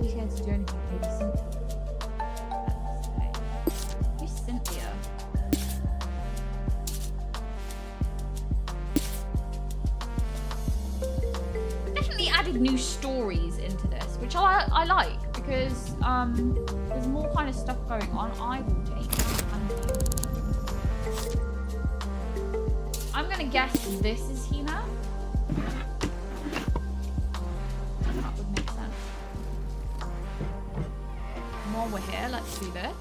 Too scared to do anything. Maybe Cynthia. Who's Cynthia? Definitely added new stories into this, which I like, because there's more kind of stuff going on. I will take that. I'm gonna guess this is Hina. That would make sense. While we're here, let's do this.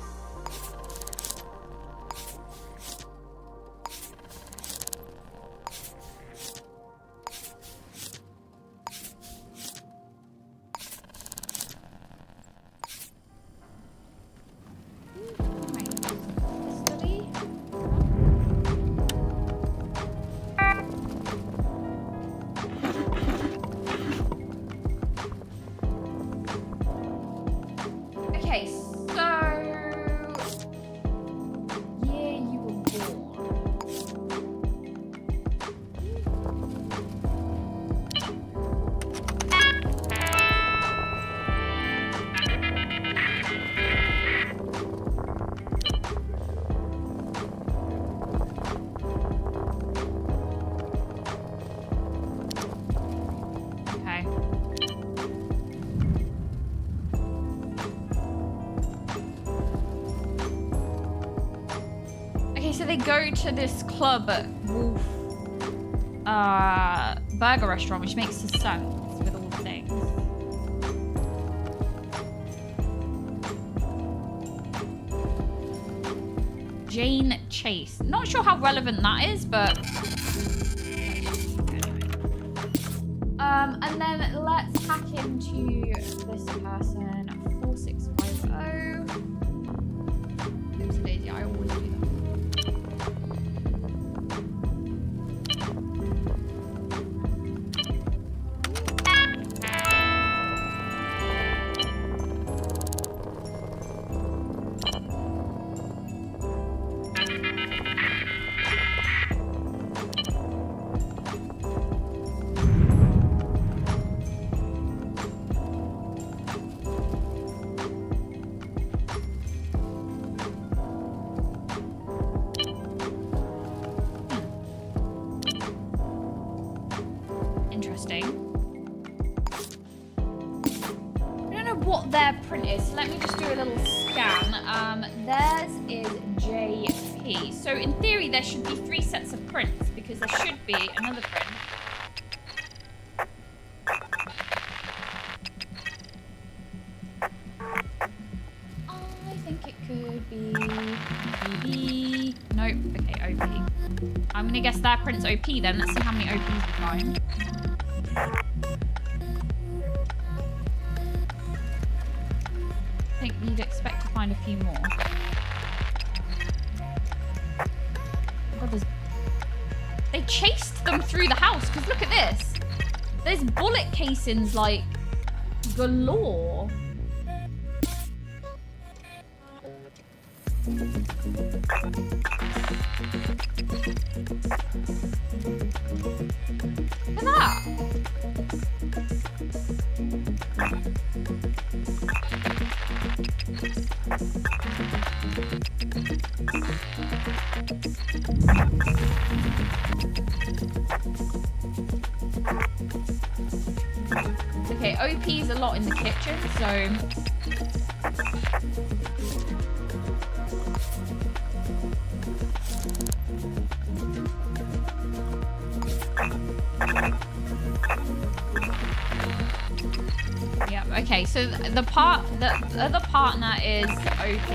Go to this club at Wolf Burger restaurant, which makes sense with all the things. Jane Chase. Not sure how relevant that is, but... and then let's hack into this person. 4650. Oops, Daisy, I always do that. Let me just do a little scan. Theirs is JP. So in theory, there should be 3 sets of prints because there should be another print. I think it could be OP. Nope. Okay, OP. I'm gonna guess that print's OP then. Let's see how many OPs we find. I think you'd expect to find a few more. Oh, they chased them through the house, because look at this. There's bullet casings, like, galore. Look at that. Okay, OP's a lot in the kitchen, so... Yep, okay, so the other partner is OP.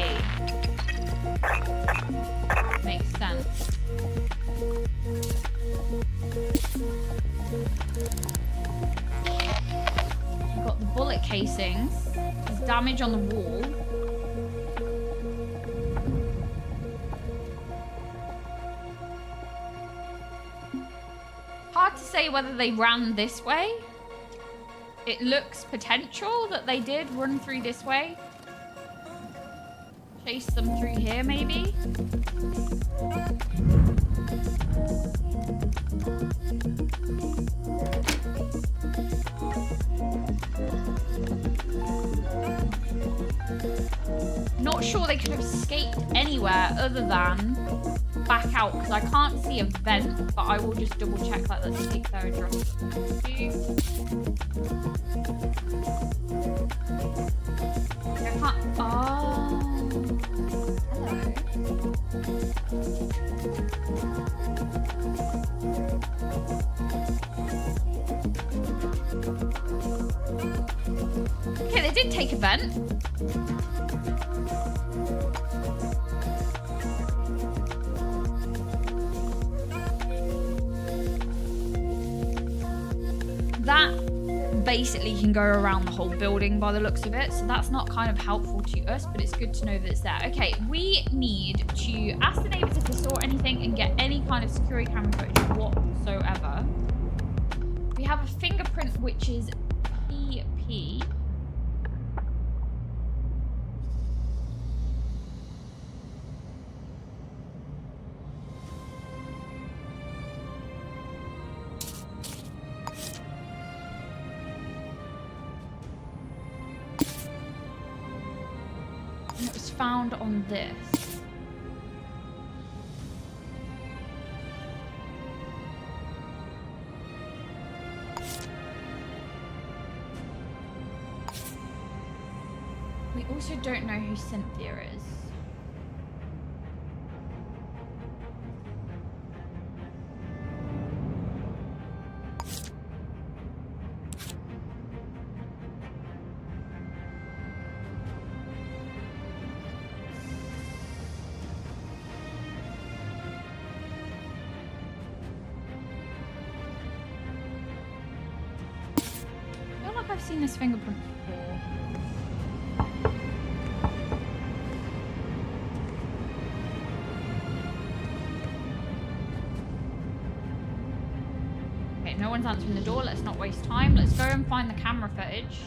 Makes sense. We've got the bullet casings. There's damage on the wall. Hard to say whether they ran this way. It looks potential that they did run through this way. Chase them through here, maybe. Not sure they could have escaped anywhere other than back out, because I can't see a vent, but I will just double check. Like, let's see if their address. I can't. Oh. Hello. Okay, they did take a vent. That basically can go around the whole building by the looks of it, so that's not kind of helpful to us, but it's good to know that it's there. Okay, we need to ask the neighbors if they saw anything and get any kind of security camera footage whatsoever. We have a fingerprint which is PP. And it was found on this. We also don't know who Cynthia is. seen this fingerprint before. Okay, no one's answering the door. Let's not waste time. Let's go and find the camera footage.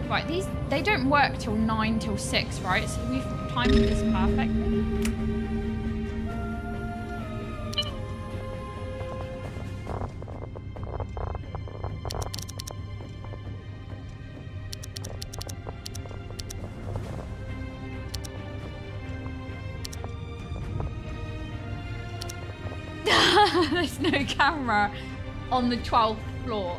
Right, they don't work till 9 till 6, right? So we've timed this perfectly. There's no camera on the 12th floor.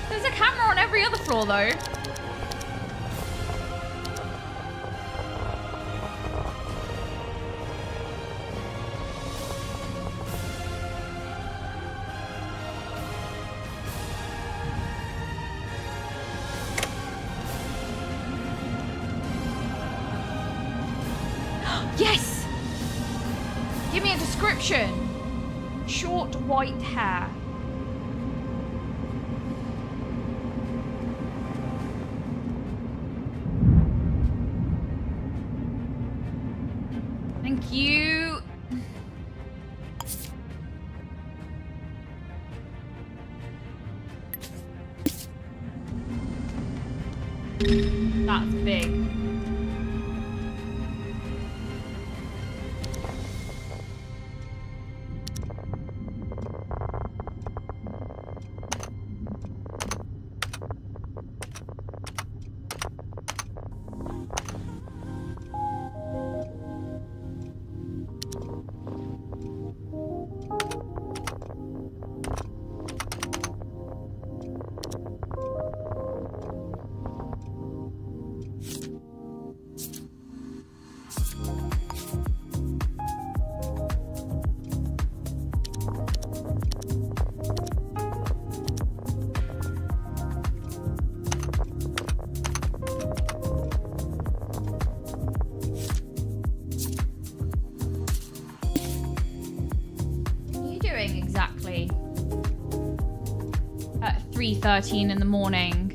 There's a camera on every other floor though. Yes! Give me a description. Short white hair. Thank you. That's big. Exactly at 3:13 in the morning,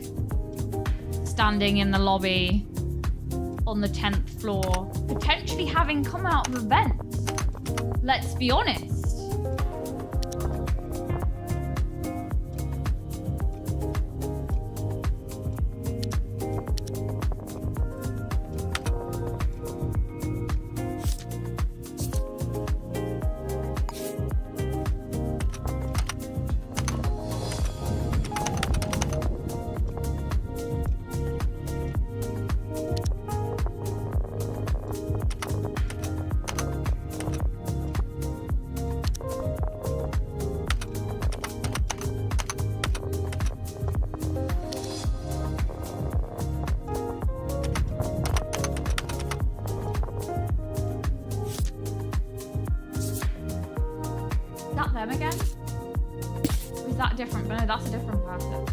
standing in the lobby on the 10th floor, potentially having come out of a vent. Let's be honest. Is that them again? Or is that different? No, that's a different person.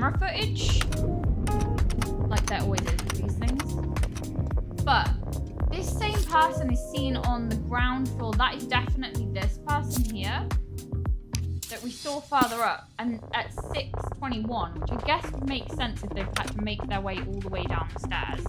camera footage. Like there always is with these things. But this same person is seen on the ground floor. That is definitely this person here that we saw further up, and at 6:21, which I guess would make sense if they've had to make their way all the way down the stairs.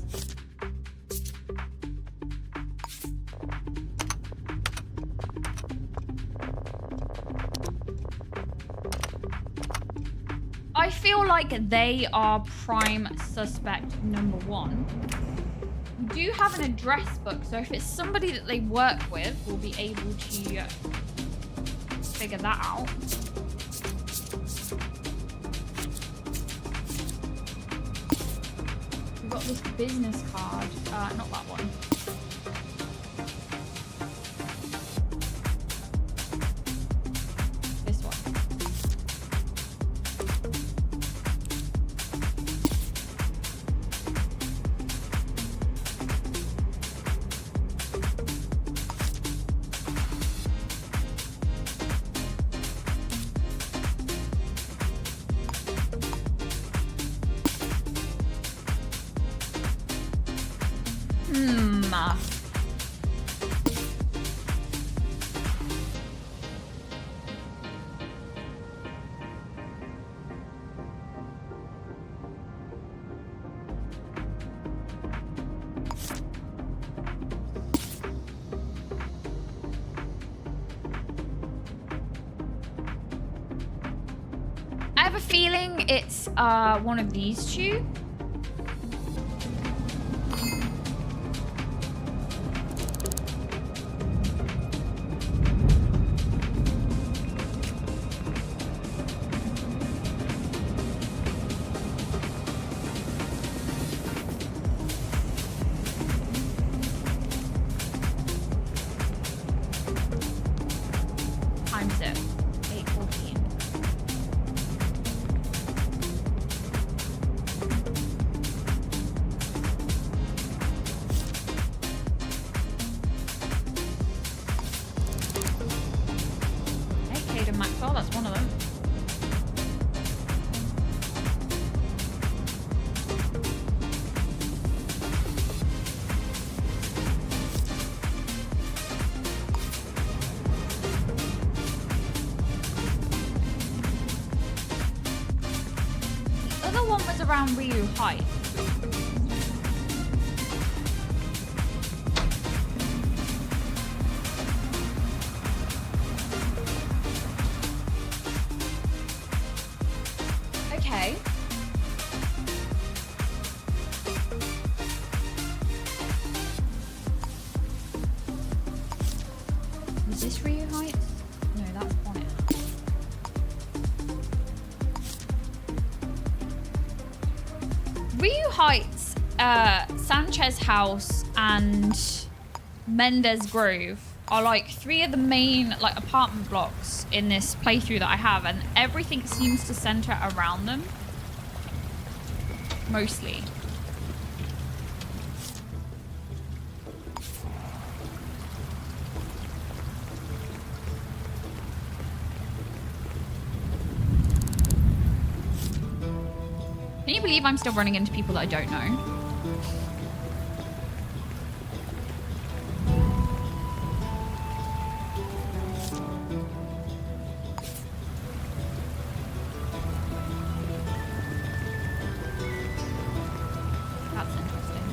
I feel like they are prime suspect number one. We do have an address book, so if it's somebody that they work with, we'll be able to figure that out. We've got this business card. Not that one. This one. I have a feeling it's one of these two. Times it. 8:14. Hey, Caden Maxwell, that's one of them. The other one was around Ryu Heights. Okay. Was this Ryu Heights? No, that's Bonnet. Ryu Heights, Sanchez House, and Mendez Grove are like three of the main like apartment blocks in this playthrough that I have, and everything seems to center around them. Mostly. Can you believe I'm still running into people that I don't know? That's interesting.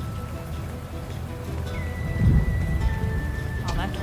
Oh, that door.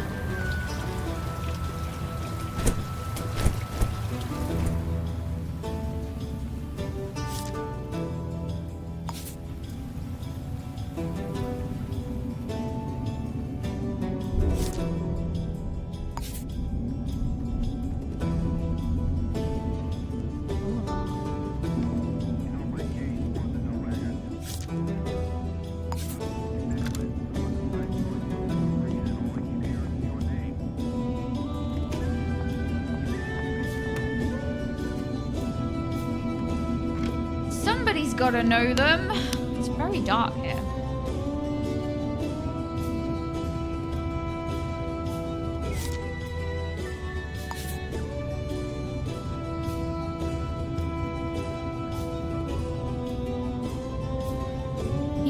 Somebody's gotta know them. It's very dark here.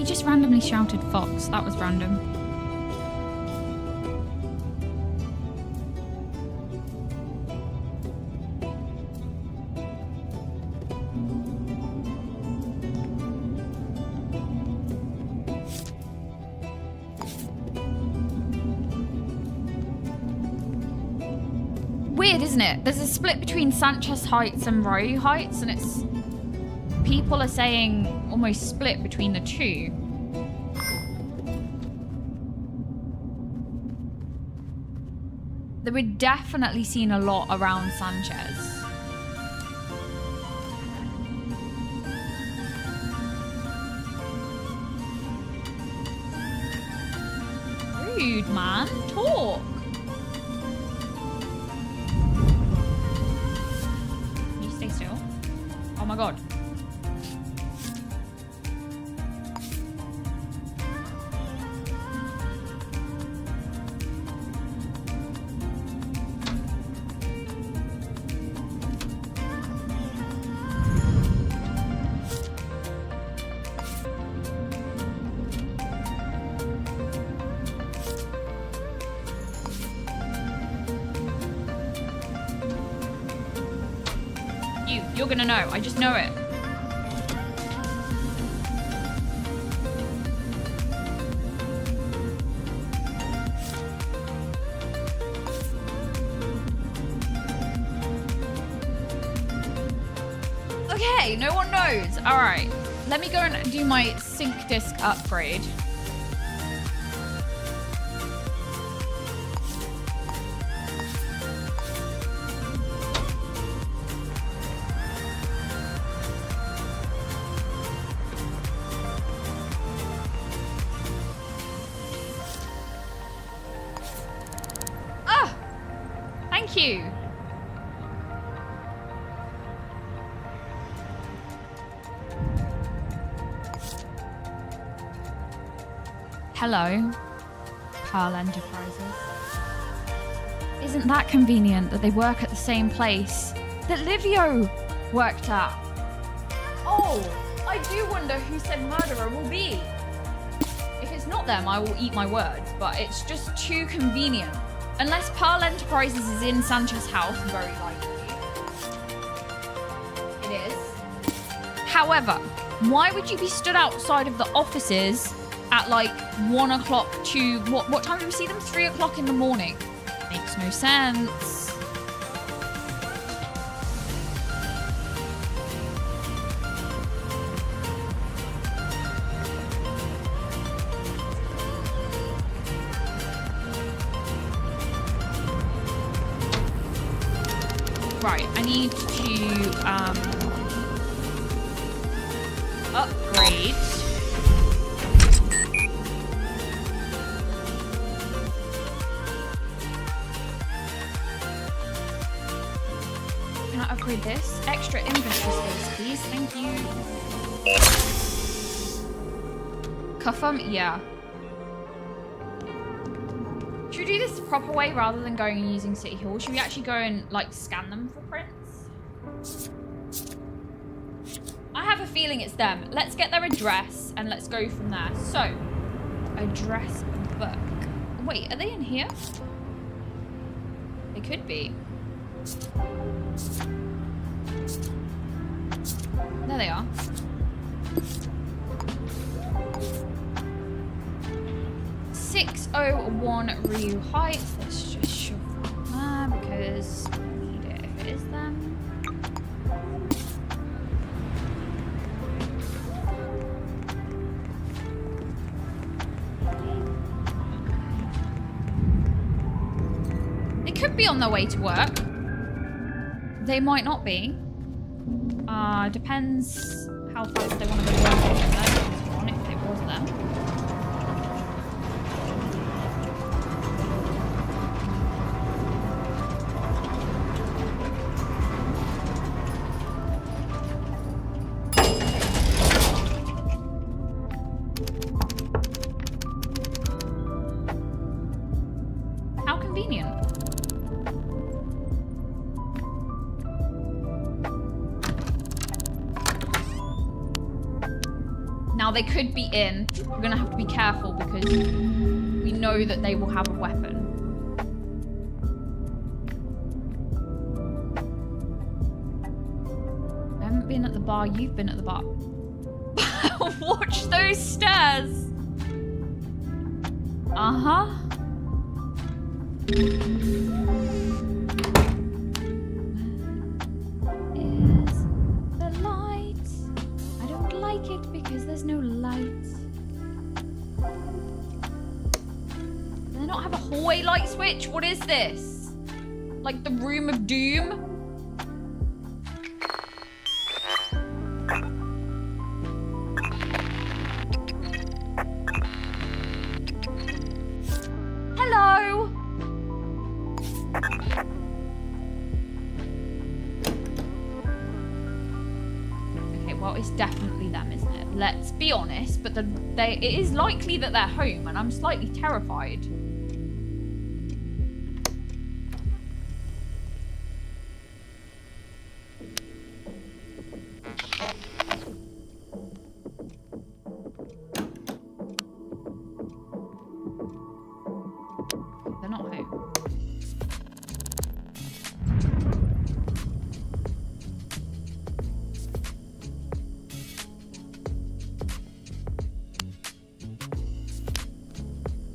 just randomly shouted Fox. That was random. Weird, isn't it? There's a split between Sanchez Heights and Row Heights, and it's... people are saying almost split between the two. They were definitely seen a lot around Sanchez. Rude, man. Talk. Can you stay still? Oh my god. You're gonna know. I just know it. Okay, no one knows. All right, let me go and do my sync disk upgrade. Thank you. Hello, Pearl Enterprises. Isn't that convenient that they work at the same place that Livio worked at? Oh, I do wonder who said murderer will be. If it's not them, I will eat my words, but it's just too convenient. Unless Pearl Enterprises is in Sanchez's house, very likely. It is. However, why would you be stood outside of the offices at like 1 o'clock to... What time do we see them? 3 o'clock in the morning. Makes no sense. Right, I need to upgrade. Can I upgrade this? Extra inventory space, please. Thank you. Cuff them? Yeah. Should we do this the proper way rather than going and using City Hall? Should we actually go and like scan them for prints? I have a feeling it's them. Let's get their address and let's go from there. So, address book. Wait, are they in here? They could be. There they are. .601 Ryu Heights. Let's just shove that there because I need it if it is them. They could be on their way to work. They might not be. Depends how fast they want to go to work if it was them. Now, they could be in. We're going to have to be careful because we know that they will have a weapon. I haven't been at the bar. You've been at the bar. Watch those stairs. Uh-huh. Is the light? I don't like it because there's no light. Do they not have a hallway light switch? What is this? Like the room of doom? Hello? Okay, well, it's definitely them, isn't it? Let's be honest, but it is likely that they're home, and I'm slightly terrified. They're not home.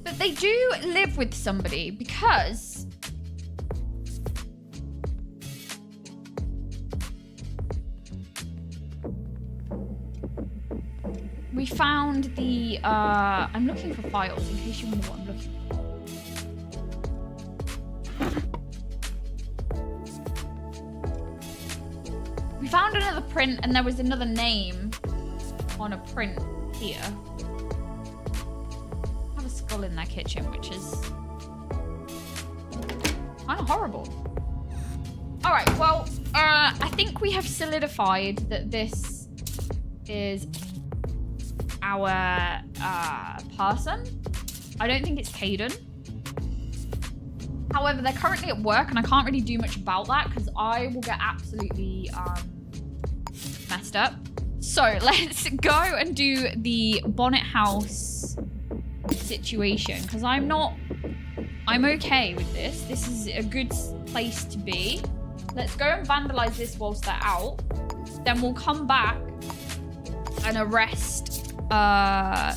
But they do live with somebody because we found the I'm looking for files in case you wonder what I'm looking for. We found another print and there was another name on a print here. I have a skull in their kitchen, which is kind of horrible. All right, well, I think we have solidified that this is our person. I don't think it's Caden. However, they're currently at work and I can't really do much about that because I will get absolutely messed up. So let's go and do the Bonnet House situation because I'm okay with this. This is a good place to be. Let's go and vandalize this whilst they're out. Then we'll come back and arrest the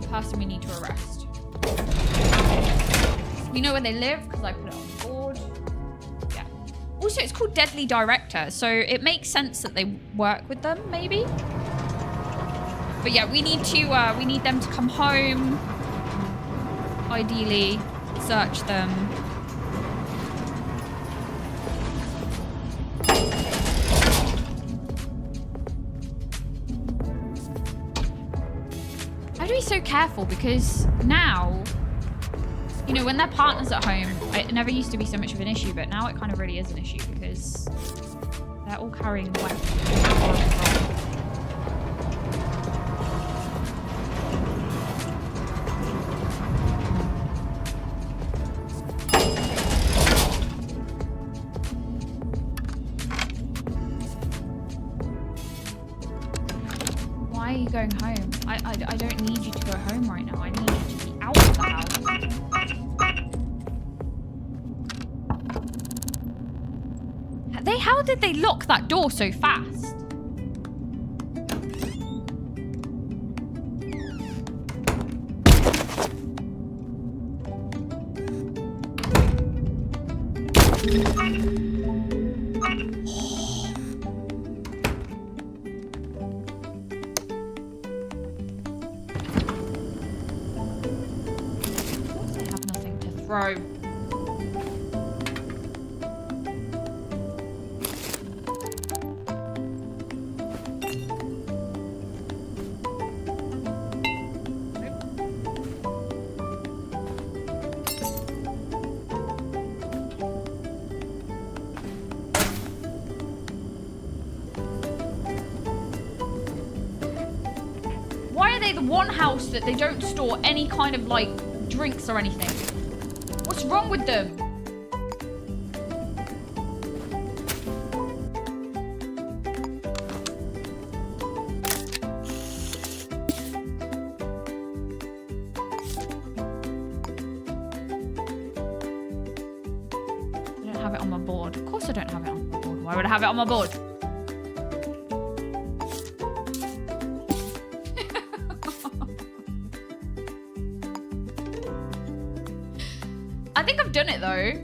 person we need to arrest. We know where they live because I put it on the board. Yeah. Also, it's called Deadly Director, so it makes sense that they work with them, maybe. But yeah, we need them to come home. Ideally, search them. I have to be so careful because now, you know, when their partner's at home, it never used to be so much of an issue, but now it kind of really is an issue because they're all carrying weapons. Why are you going home? I don't need you to go home right now. I need you to be out of the house. How did they lock that door so fast? They have nothing to throw. The one house that they don't store any kind of like drinks or anything. What's wrong with them? it on my board. Of course I don't have it on my board. Why would I have it on my board? I think I've done it though.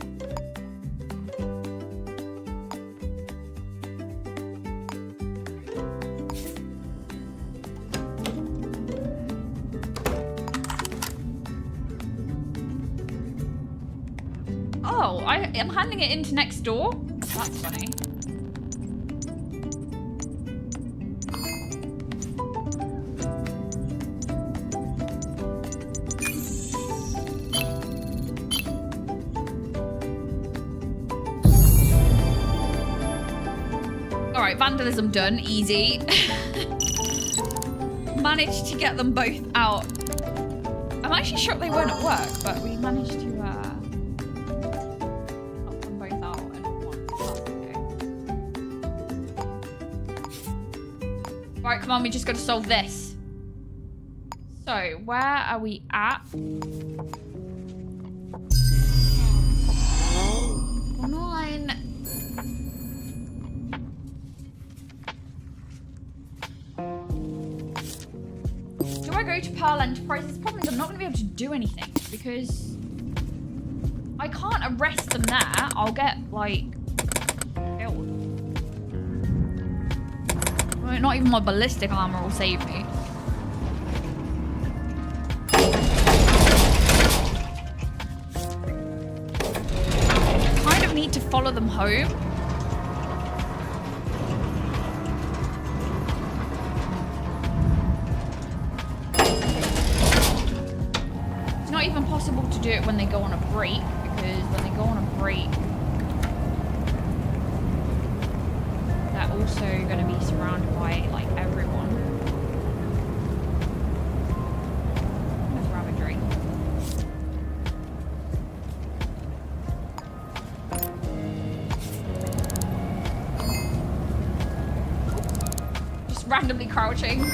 Oh, I'm handing it into next door? That's funny. Alright, vandalism done. Easy. Managed to get them both out. I'm actually shocked they weren't at work, but we managed to knock them both out at once. That's okay. Right, come on, we just got to solve this. So, where are we at? Online. Do I go to Pearl Enterprises? The problem is I'm not going to be able to do anything because I can't arrest them there. I'll get, like, killed. Well, not even my ballistic armor will save me. Kind of need to follow them home. Not even possible to do it when they go on a break, because when they go on a break, they're also going to be surrounded by, like, everyone. Let's grab a drink. Just randomly crouching.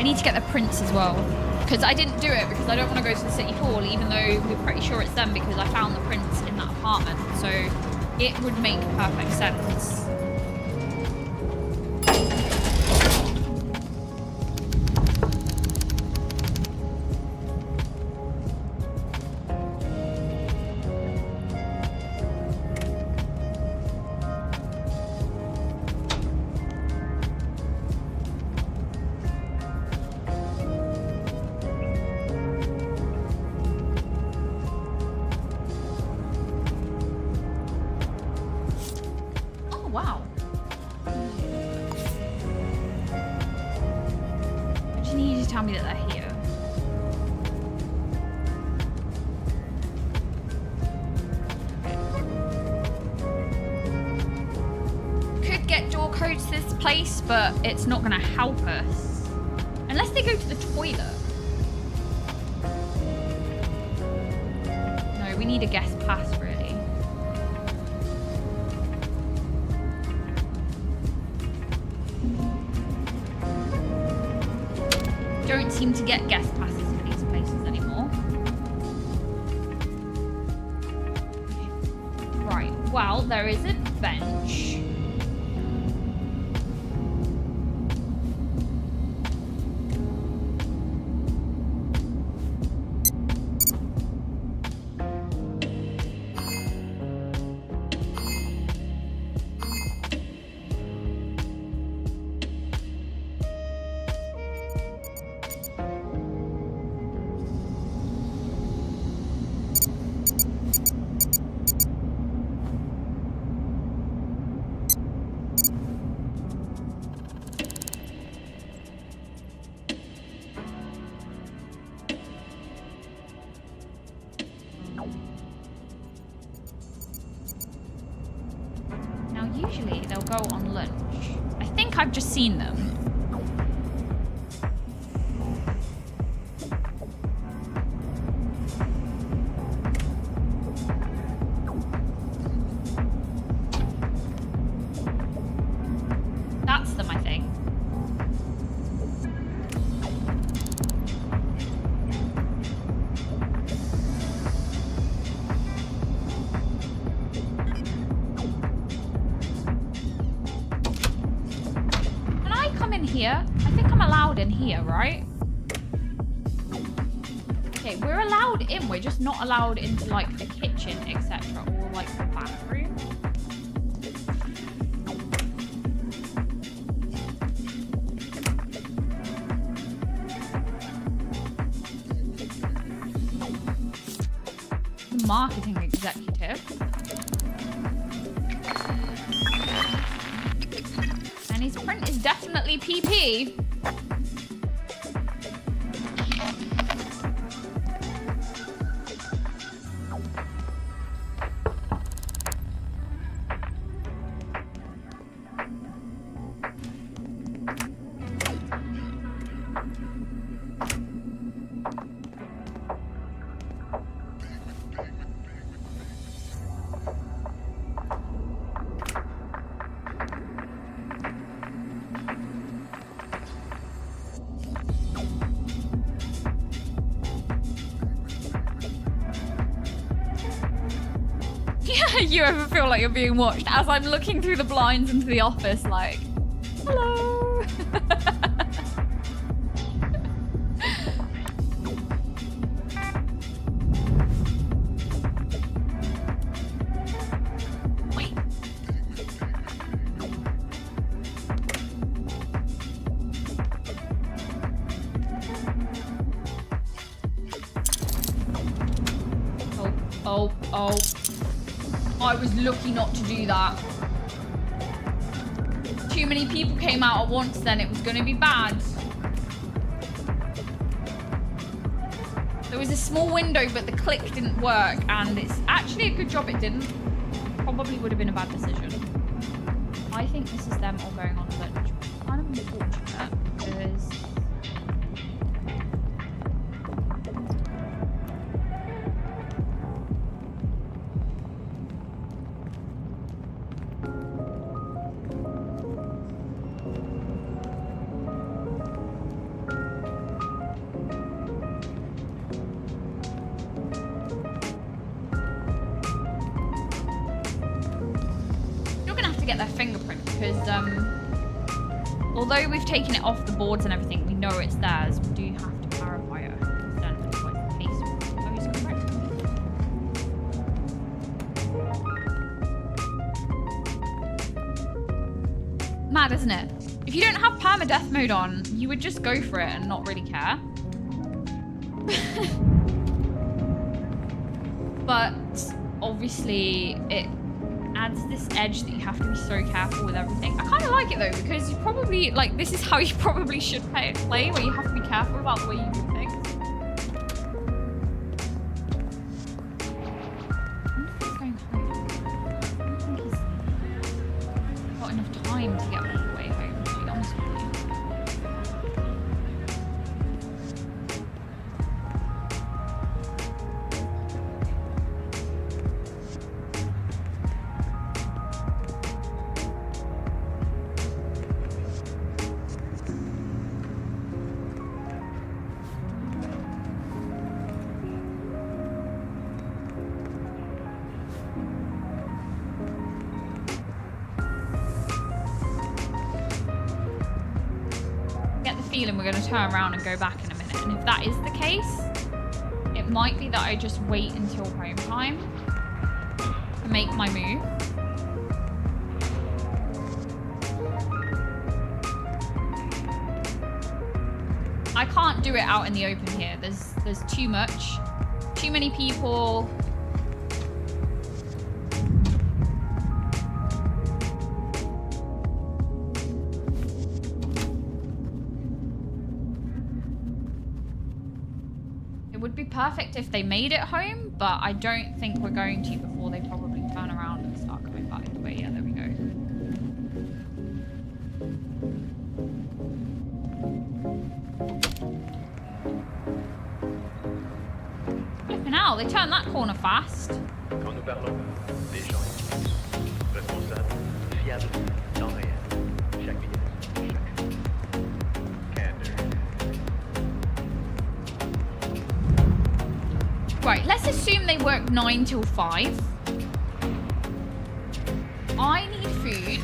To get the prints as well, because I didn't do it because I don't want to go to the city hall, even though we're pretty sure it's them because I found the prints in that apartment, so it would make perfect sense. Wow. I just need you to tell me that they're here. Could get door codes to this place, but it's not going to help us. Unless they go to the toilet. No, we need a guest pass, really. Don't seem to get guest passes for these places anymore. Right, well, there is a bench. go on lunch. I think I've just seen them. That's them, I think. Can I come in here? I think I'm allowed in here, right? Okay, we're allowed in. We're just not allowed into, like, the kitchen, etc. Or, like, the bathroom. Marketing executive. And his print is definitely PP. You ever feel like you're being watched as I'm looking through the blinds into the office like, hello. Wait. Oh. I was lucky not to do that. Too many people came out at once, then it was going to be bad. There was a small window, but the click didn't work, and it's actually a good job it didn't. Probably would have been a bad decision. I think this is them all going on lunch. Kind of unfortunate, because... get their fingerprint because although we've taken it off the boards and everything, we know it's theirs. We do have to clarify it. Then it's like the case. So he's correct. Mad, isn't it? If you don't have permadeath mode on, you would just go for it and not really care. But obviously it adds this edge that you have to be so careful with everything. I kind of like it though, because you probably, like, this is how you probably should play, where you have to be careful about the way you do things. He's going home. I don't think he's got enough time to get all the way home, to be honest with you. Feeling we're going to turn around and go back in a minute, and if that is the case, it might be that I just wait until home time to make my move. I can't do it out in the open here. There's too many people. It would be perfect if they made it home, but I don't think we're going to before they probably turn around and start coming back. But yeah, there we go. that corner fast. Quand nous parlons des gens responsables, fiables, temps réel, chaque minute, chaque candor. Right, let's assume they work 9 till 5. I need food.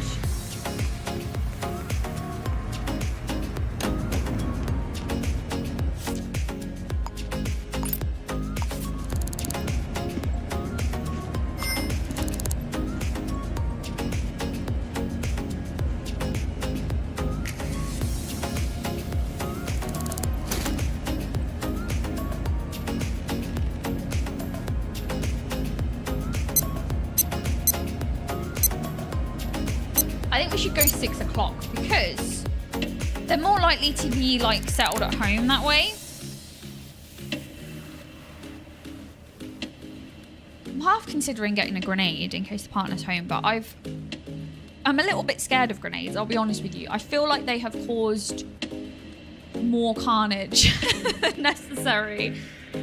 I think we should go 6 o'clock because they're more likely to be like settled at home that way. I'm half considering getting a grenade in case the partner's home, but I'm a little bit scared of grenades, I'll be honest with you. I feel like they have caused more carnage than necessary.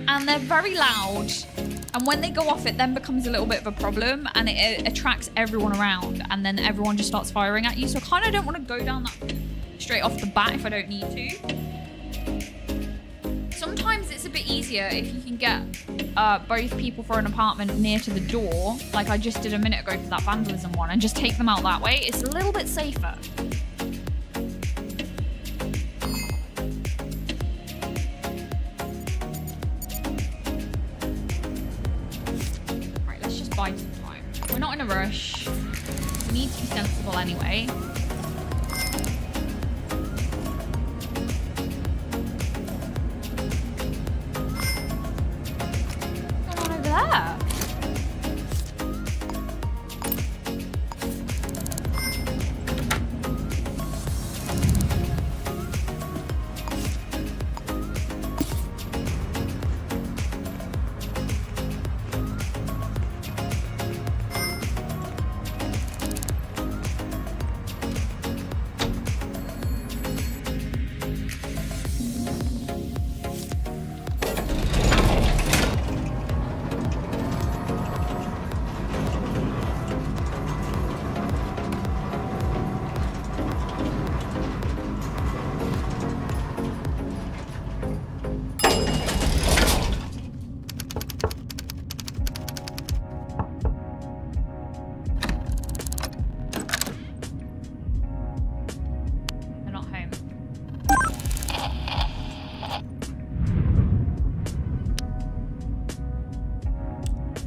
And they're very loud. And when they go off, it then becomes a little bit of a problem and it attracts everyone around and then everyone just starts firing at you. So I kind of don't want to go down that straight off the bat if I don't need to. Sometimes it's a bit easier if you can get both people for an apartment near to the door, like I just did a minute ago for that vandalism one, and just take them out that way. It's a little bit safer. Buy some time. We're not in a rush. We need to be sensible anyway. What's going on over there?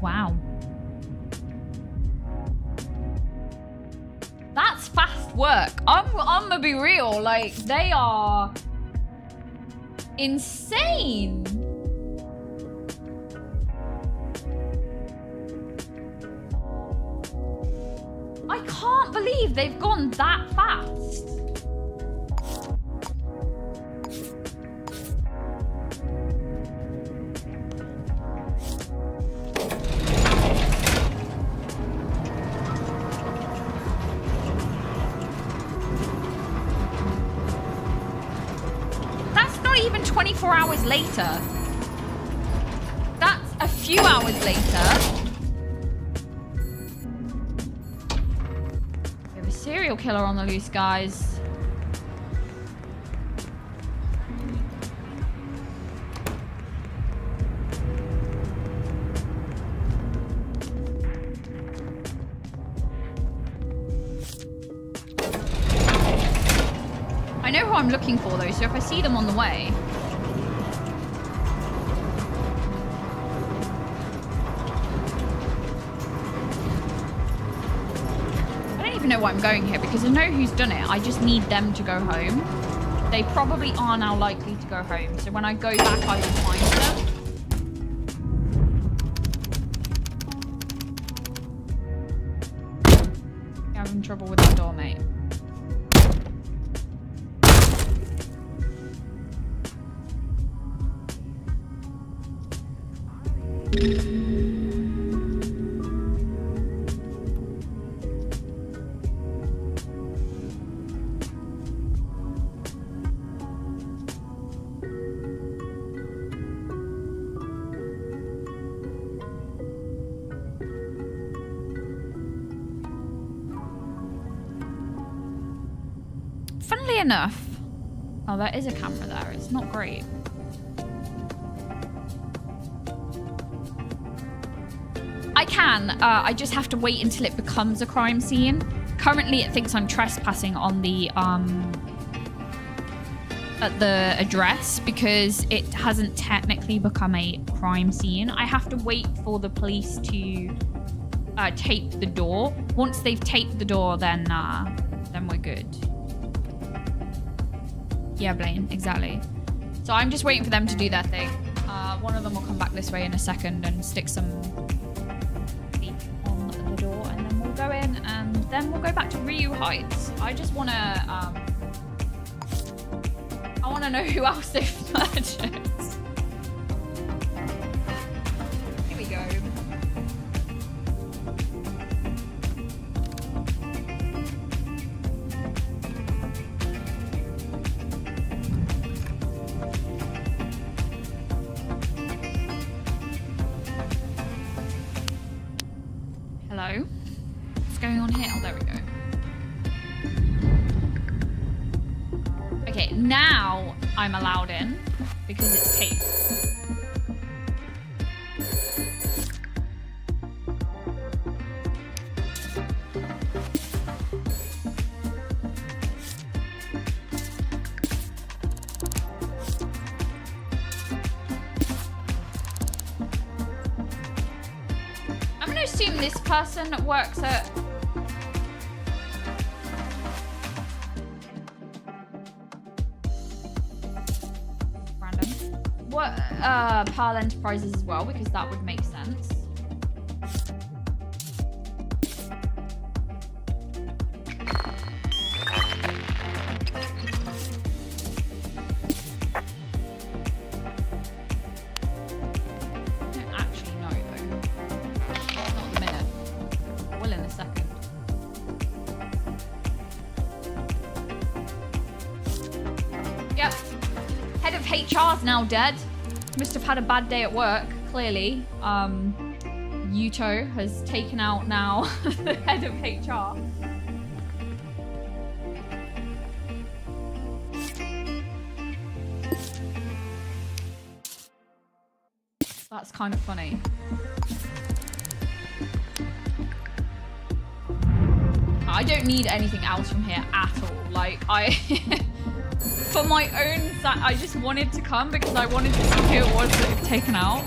Wow. That's fast work. I'm gonna be real. Like, they are insane. I can't believe they've gone that fast. Even 24 hours later. That's a few hours later. We have a serial killer on the loose, guys. I know who I'm looking for though, so if I see them on the way. I don't even know why I'm going here because I know who's done it. I just need them to go home. They probably are now likely to go home. So when I go back, I will find them. You're having trouble with that door, mate. Funnily enough... Oh, there is a camera there. It's not great. I can. I just have to wait until it becomes a crime scene. Currently, it thinks I'm trespassing on the at the address because it hasn't technically become a crime scene. I have to wait for the police to tape the door. Once they've taped the door, then we're good. Yeah, Blaine, exactly. So I'm just waiting for them to do their thing. One of them will come back this way in a second and stick some feet on the door, and then we'll go in, and then we'll go back to Ryu Heights. I just want to, I want to know who else they've murdered. Here we go. Hello? What's going on here? Oh, there we go. Okay, now I'm allowed in because it's taped. I'm gonna assume this person works at... Random. What, Pearl Enterprises as well, because that would make sense. HR's now dead. Must have had a bad day at work, clearly. Yuto has taken out now the head of HR. That's kind of funny. I don't need anything else from here at all. Like, for my own I just wanted to come because I wanted to see who it was that had taken out.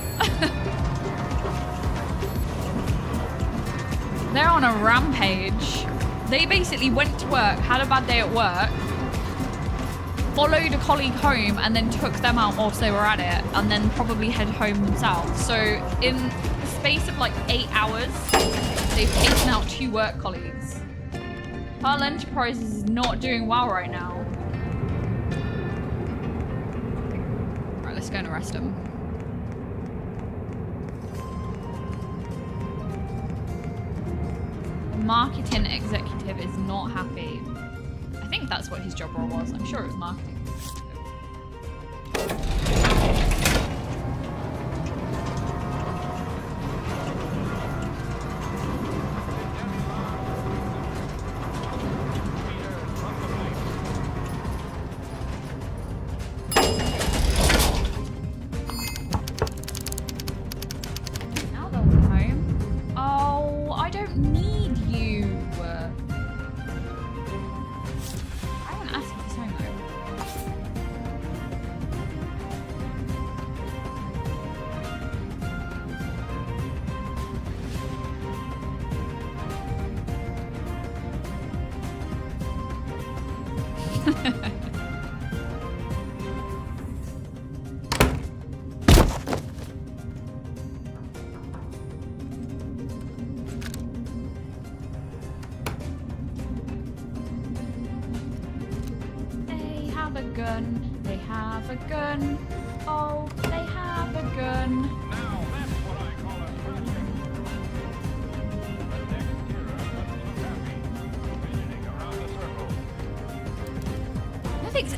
They're on a rampage. They basically went to work, had a bad day at work, followed a colleague home, and then took them out whilst they were at it, and then probably head home themselves. So in the space of like 8 hours, they've taken out 2 work colleagues. Pearl Enterprises is not doing well right now. Let's go and arrest him. The marketing executive is not happy. I think that's what his job role was. I'm sure it was marketing.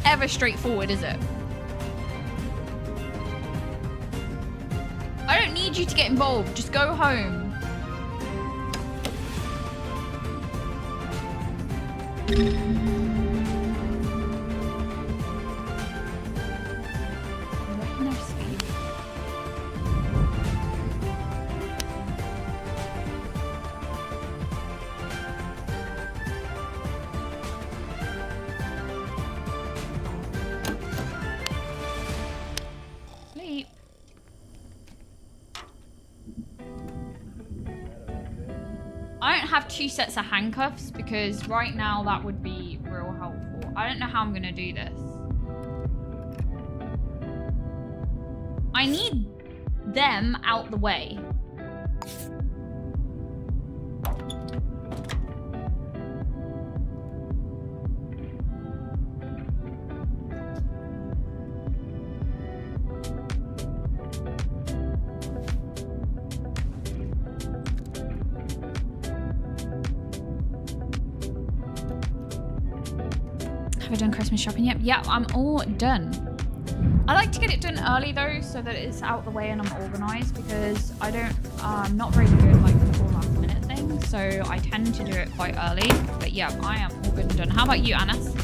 Ever straightforward, is it? I don't need you to get involved. Just go home. I don't have 2 sets of handcuffs because right now that would be real helpful. I don't know how I'm gonna do this. I need them out the way. Have I done Christmas shopping yet? Yeah, I'm all done. I like to get it done early though, so that it's out the way and I'm organized, because I'm not very good like the full last minute thing, so I tend to do it quite early. But yeah, I am all good and done. How about you, Anas?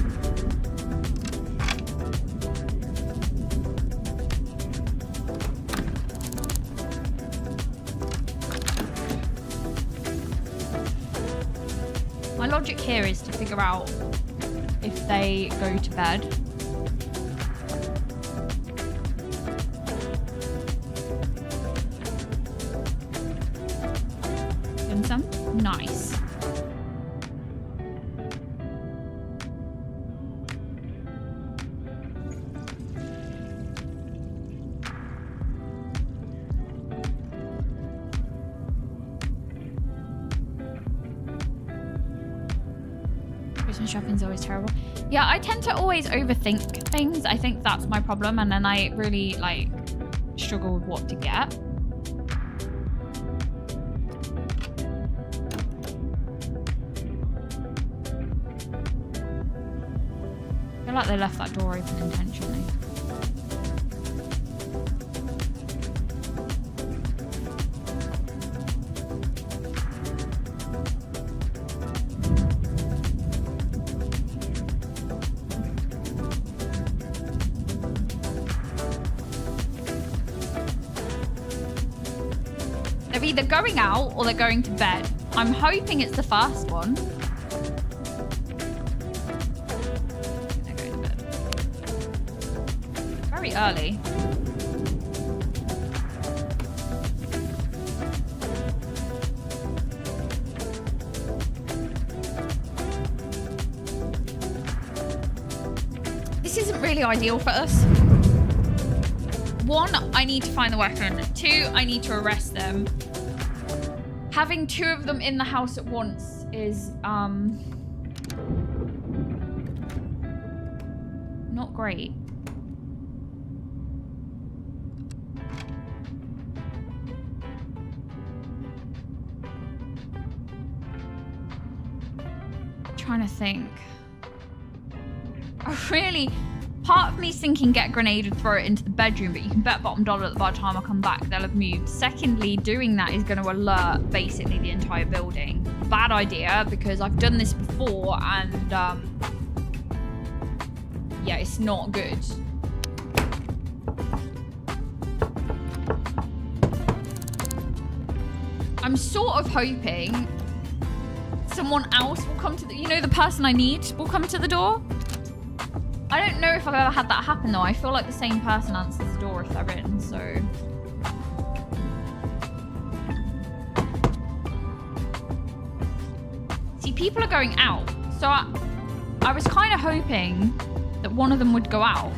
My logic here is to figure out if they go to bed. Done some? Nice. Christmas shopping's always terrible. Yeah, I tend to always overthink things. I think that's my problem, and then I really like struggle with what to get. I feel like they left that door open intentionally. They're either going out or they're going to bed. I'm hoping it's the first one. They're going to bed. Very early. This isn't really ideal for us. 1, I need to find the weapon. 2, I need to arrest them. Having 2 of them in the house at once is, not great. Trying to think. Part of me's thinking get a grenade and throw it into the bedroom, but you can bet bottom dollar that by the time I come back, they'll have moved. Secondly, doing that is going to alert basically the entire building. Bad idea, because I've done this before and, yeah, it's not good. I'm sort of hoping someone else will come to the, the person I need will come to the door. I don't know if I've ever had that happen though. I feel like the same person answers the door if they're in, so. See, people are going out. So I was kind of hoping that one of them would go out.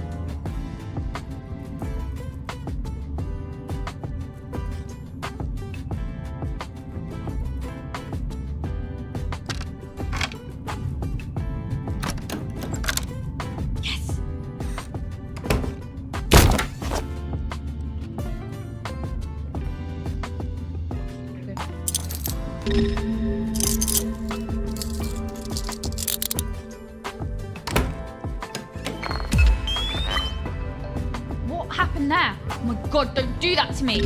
What happened there? Oh my god, don't do that to me.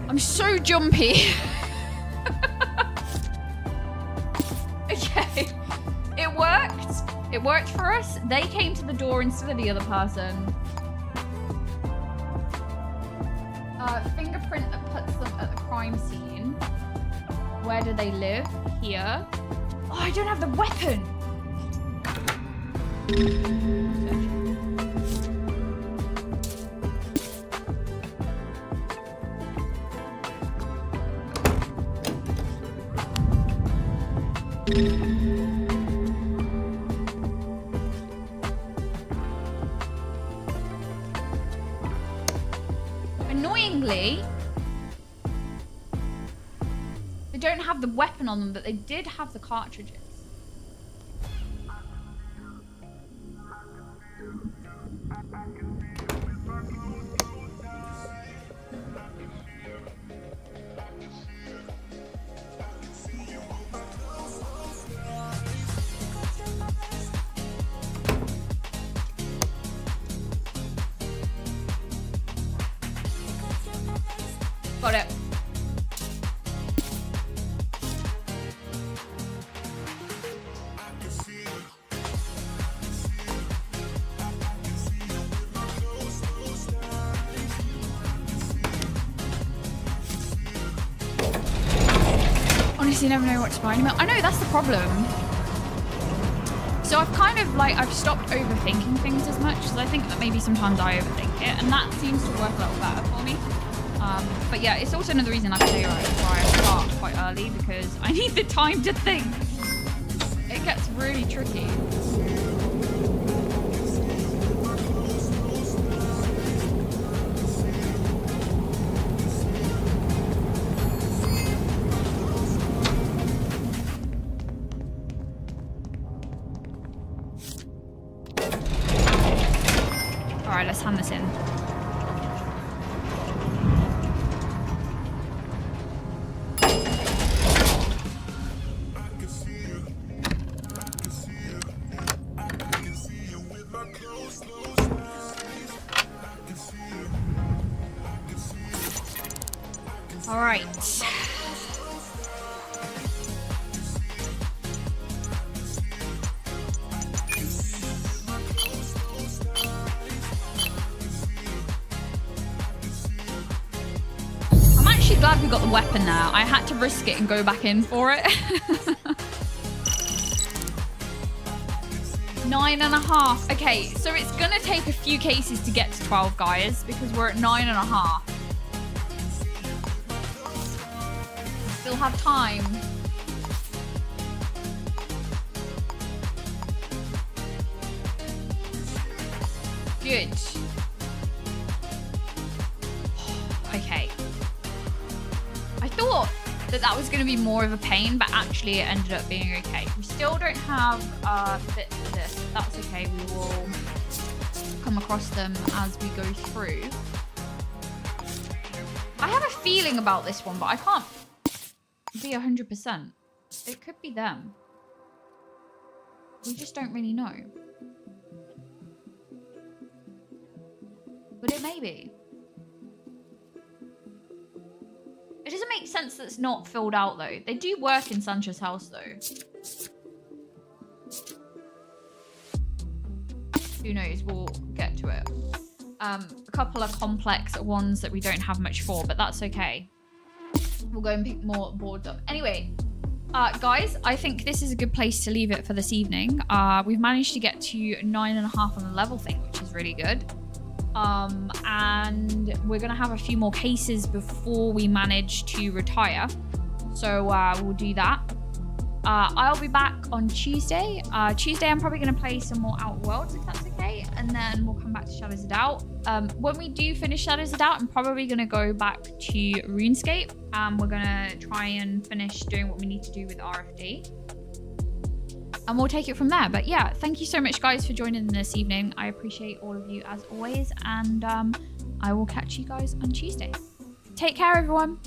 I'm so jumpy. Okay, it worked. It worked for us. They came to the door instead of the other person. Fingerprint that puts them at the crime scene. Where do they live? Here. Oh, I don't have the weapon. Annoyingly, they don't have the weapon on them, but they did have the cartridges. Got it. Honestly, never know what to buy anymore. I know, that's the problem. So I've kind of like, I've stopped overthinking things as much, because I think that maybe sometimes I overthink it, and that seems to work a little better for me. But yeah, it's also another reason I say why I start quite early, because I need the time to think. It gets really tricky. All right, let's hand this in. All right. I'm actually glad we got the weapon now. I had to risk it and go back in for it. 9.5. Okay, so it's gonna take a few cases to get to 12, guys, because we're at 9.5. Still have time. Good. Okay. I thought that was going to be more of a pain, but actually it ended up being okay. We still don't have bits for this. That's okay. We will come across them as we go through. I have a feeling about this one, but I can't be 100%. It could be them. We just don't really know. But it may be. It doesn't make sense that it's not filled out though. They do work in Sancho's house though. Who knows? We'll get to it. A couple of complex ones that we don't have much for, but that's okay. We'll go and pick more boards up. Anyway, guys, I think this is a good place to leave it for this evening. We've managed to get to 9.5 on the level thing, which is really good. And we're gonna have a few more cases before we manage to retire. So we'll do that. I'll be back on Tuesday. Tuesday, I'm probably going to play some more Outer Worlds, if that's okay. And then we'll come back to Shadows of Doubt. When we do finish Shadows of Doubt, I'm probably going to go back to RuneScape. We're going to try and finish doing what we need to do with RFD. And we'll take it from there. But yeah, thank you so much, guys, for joining this evening. I appreciate all of you as always. And I will catch you guys on Tuesday. Take care, everyone.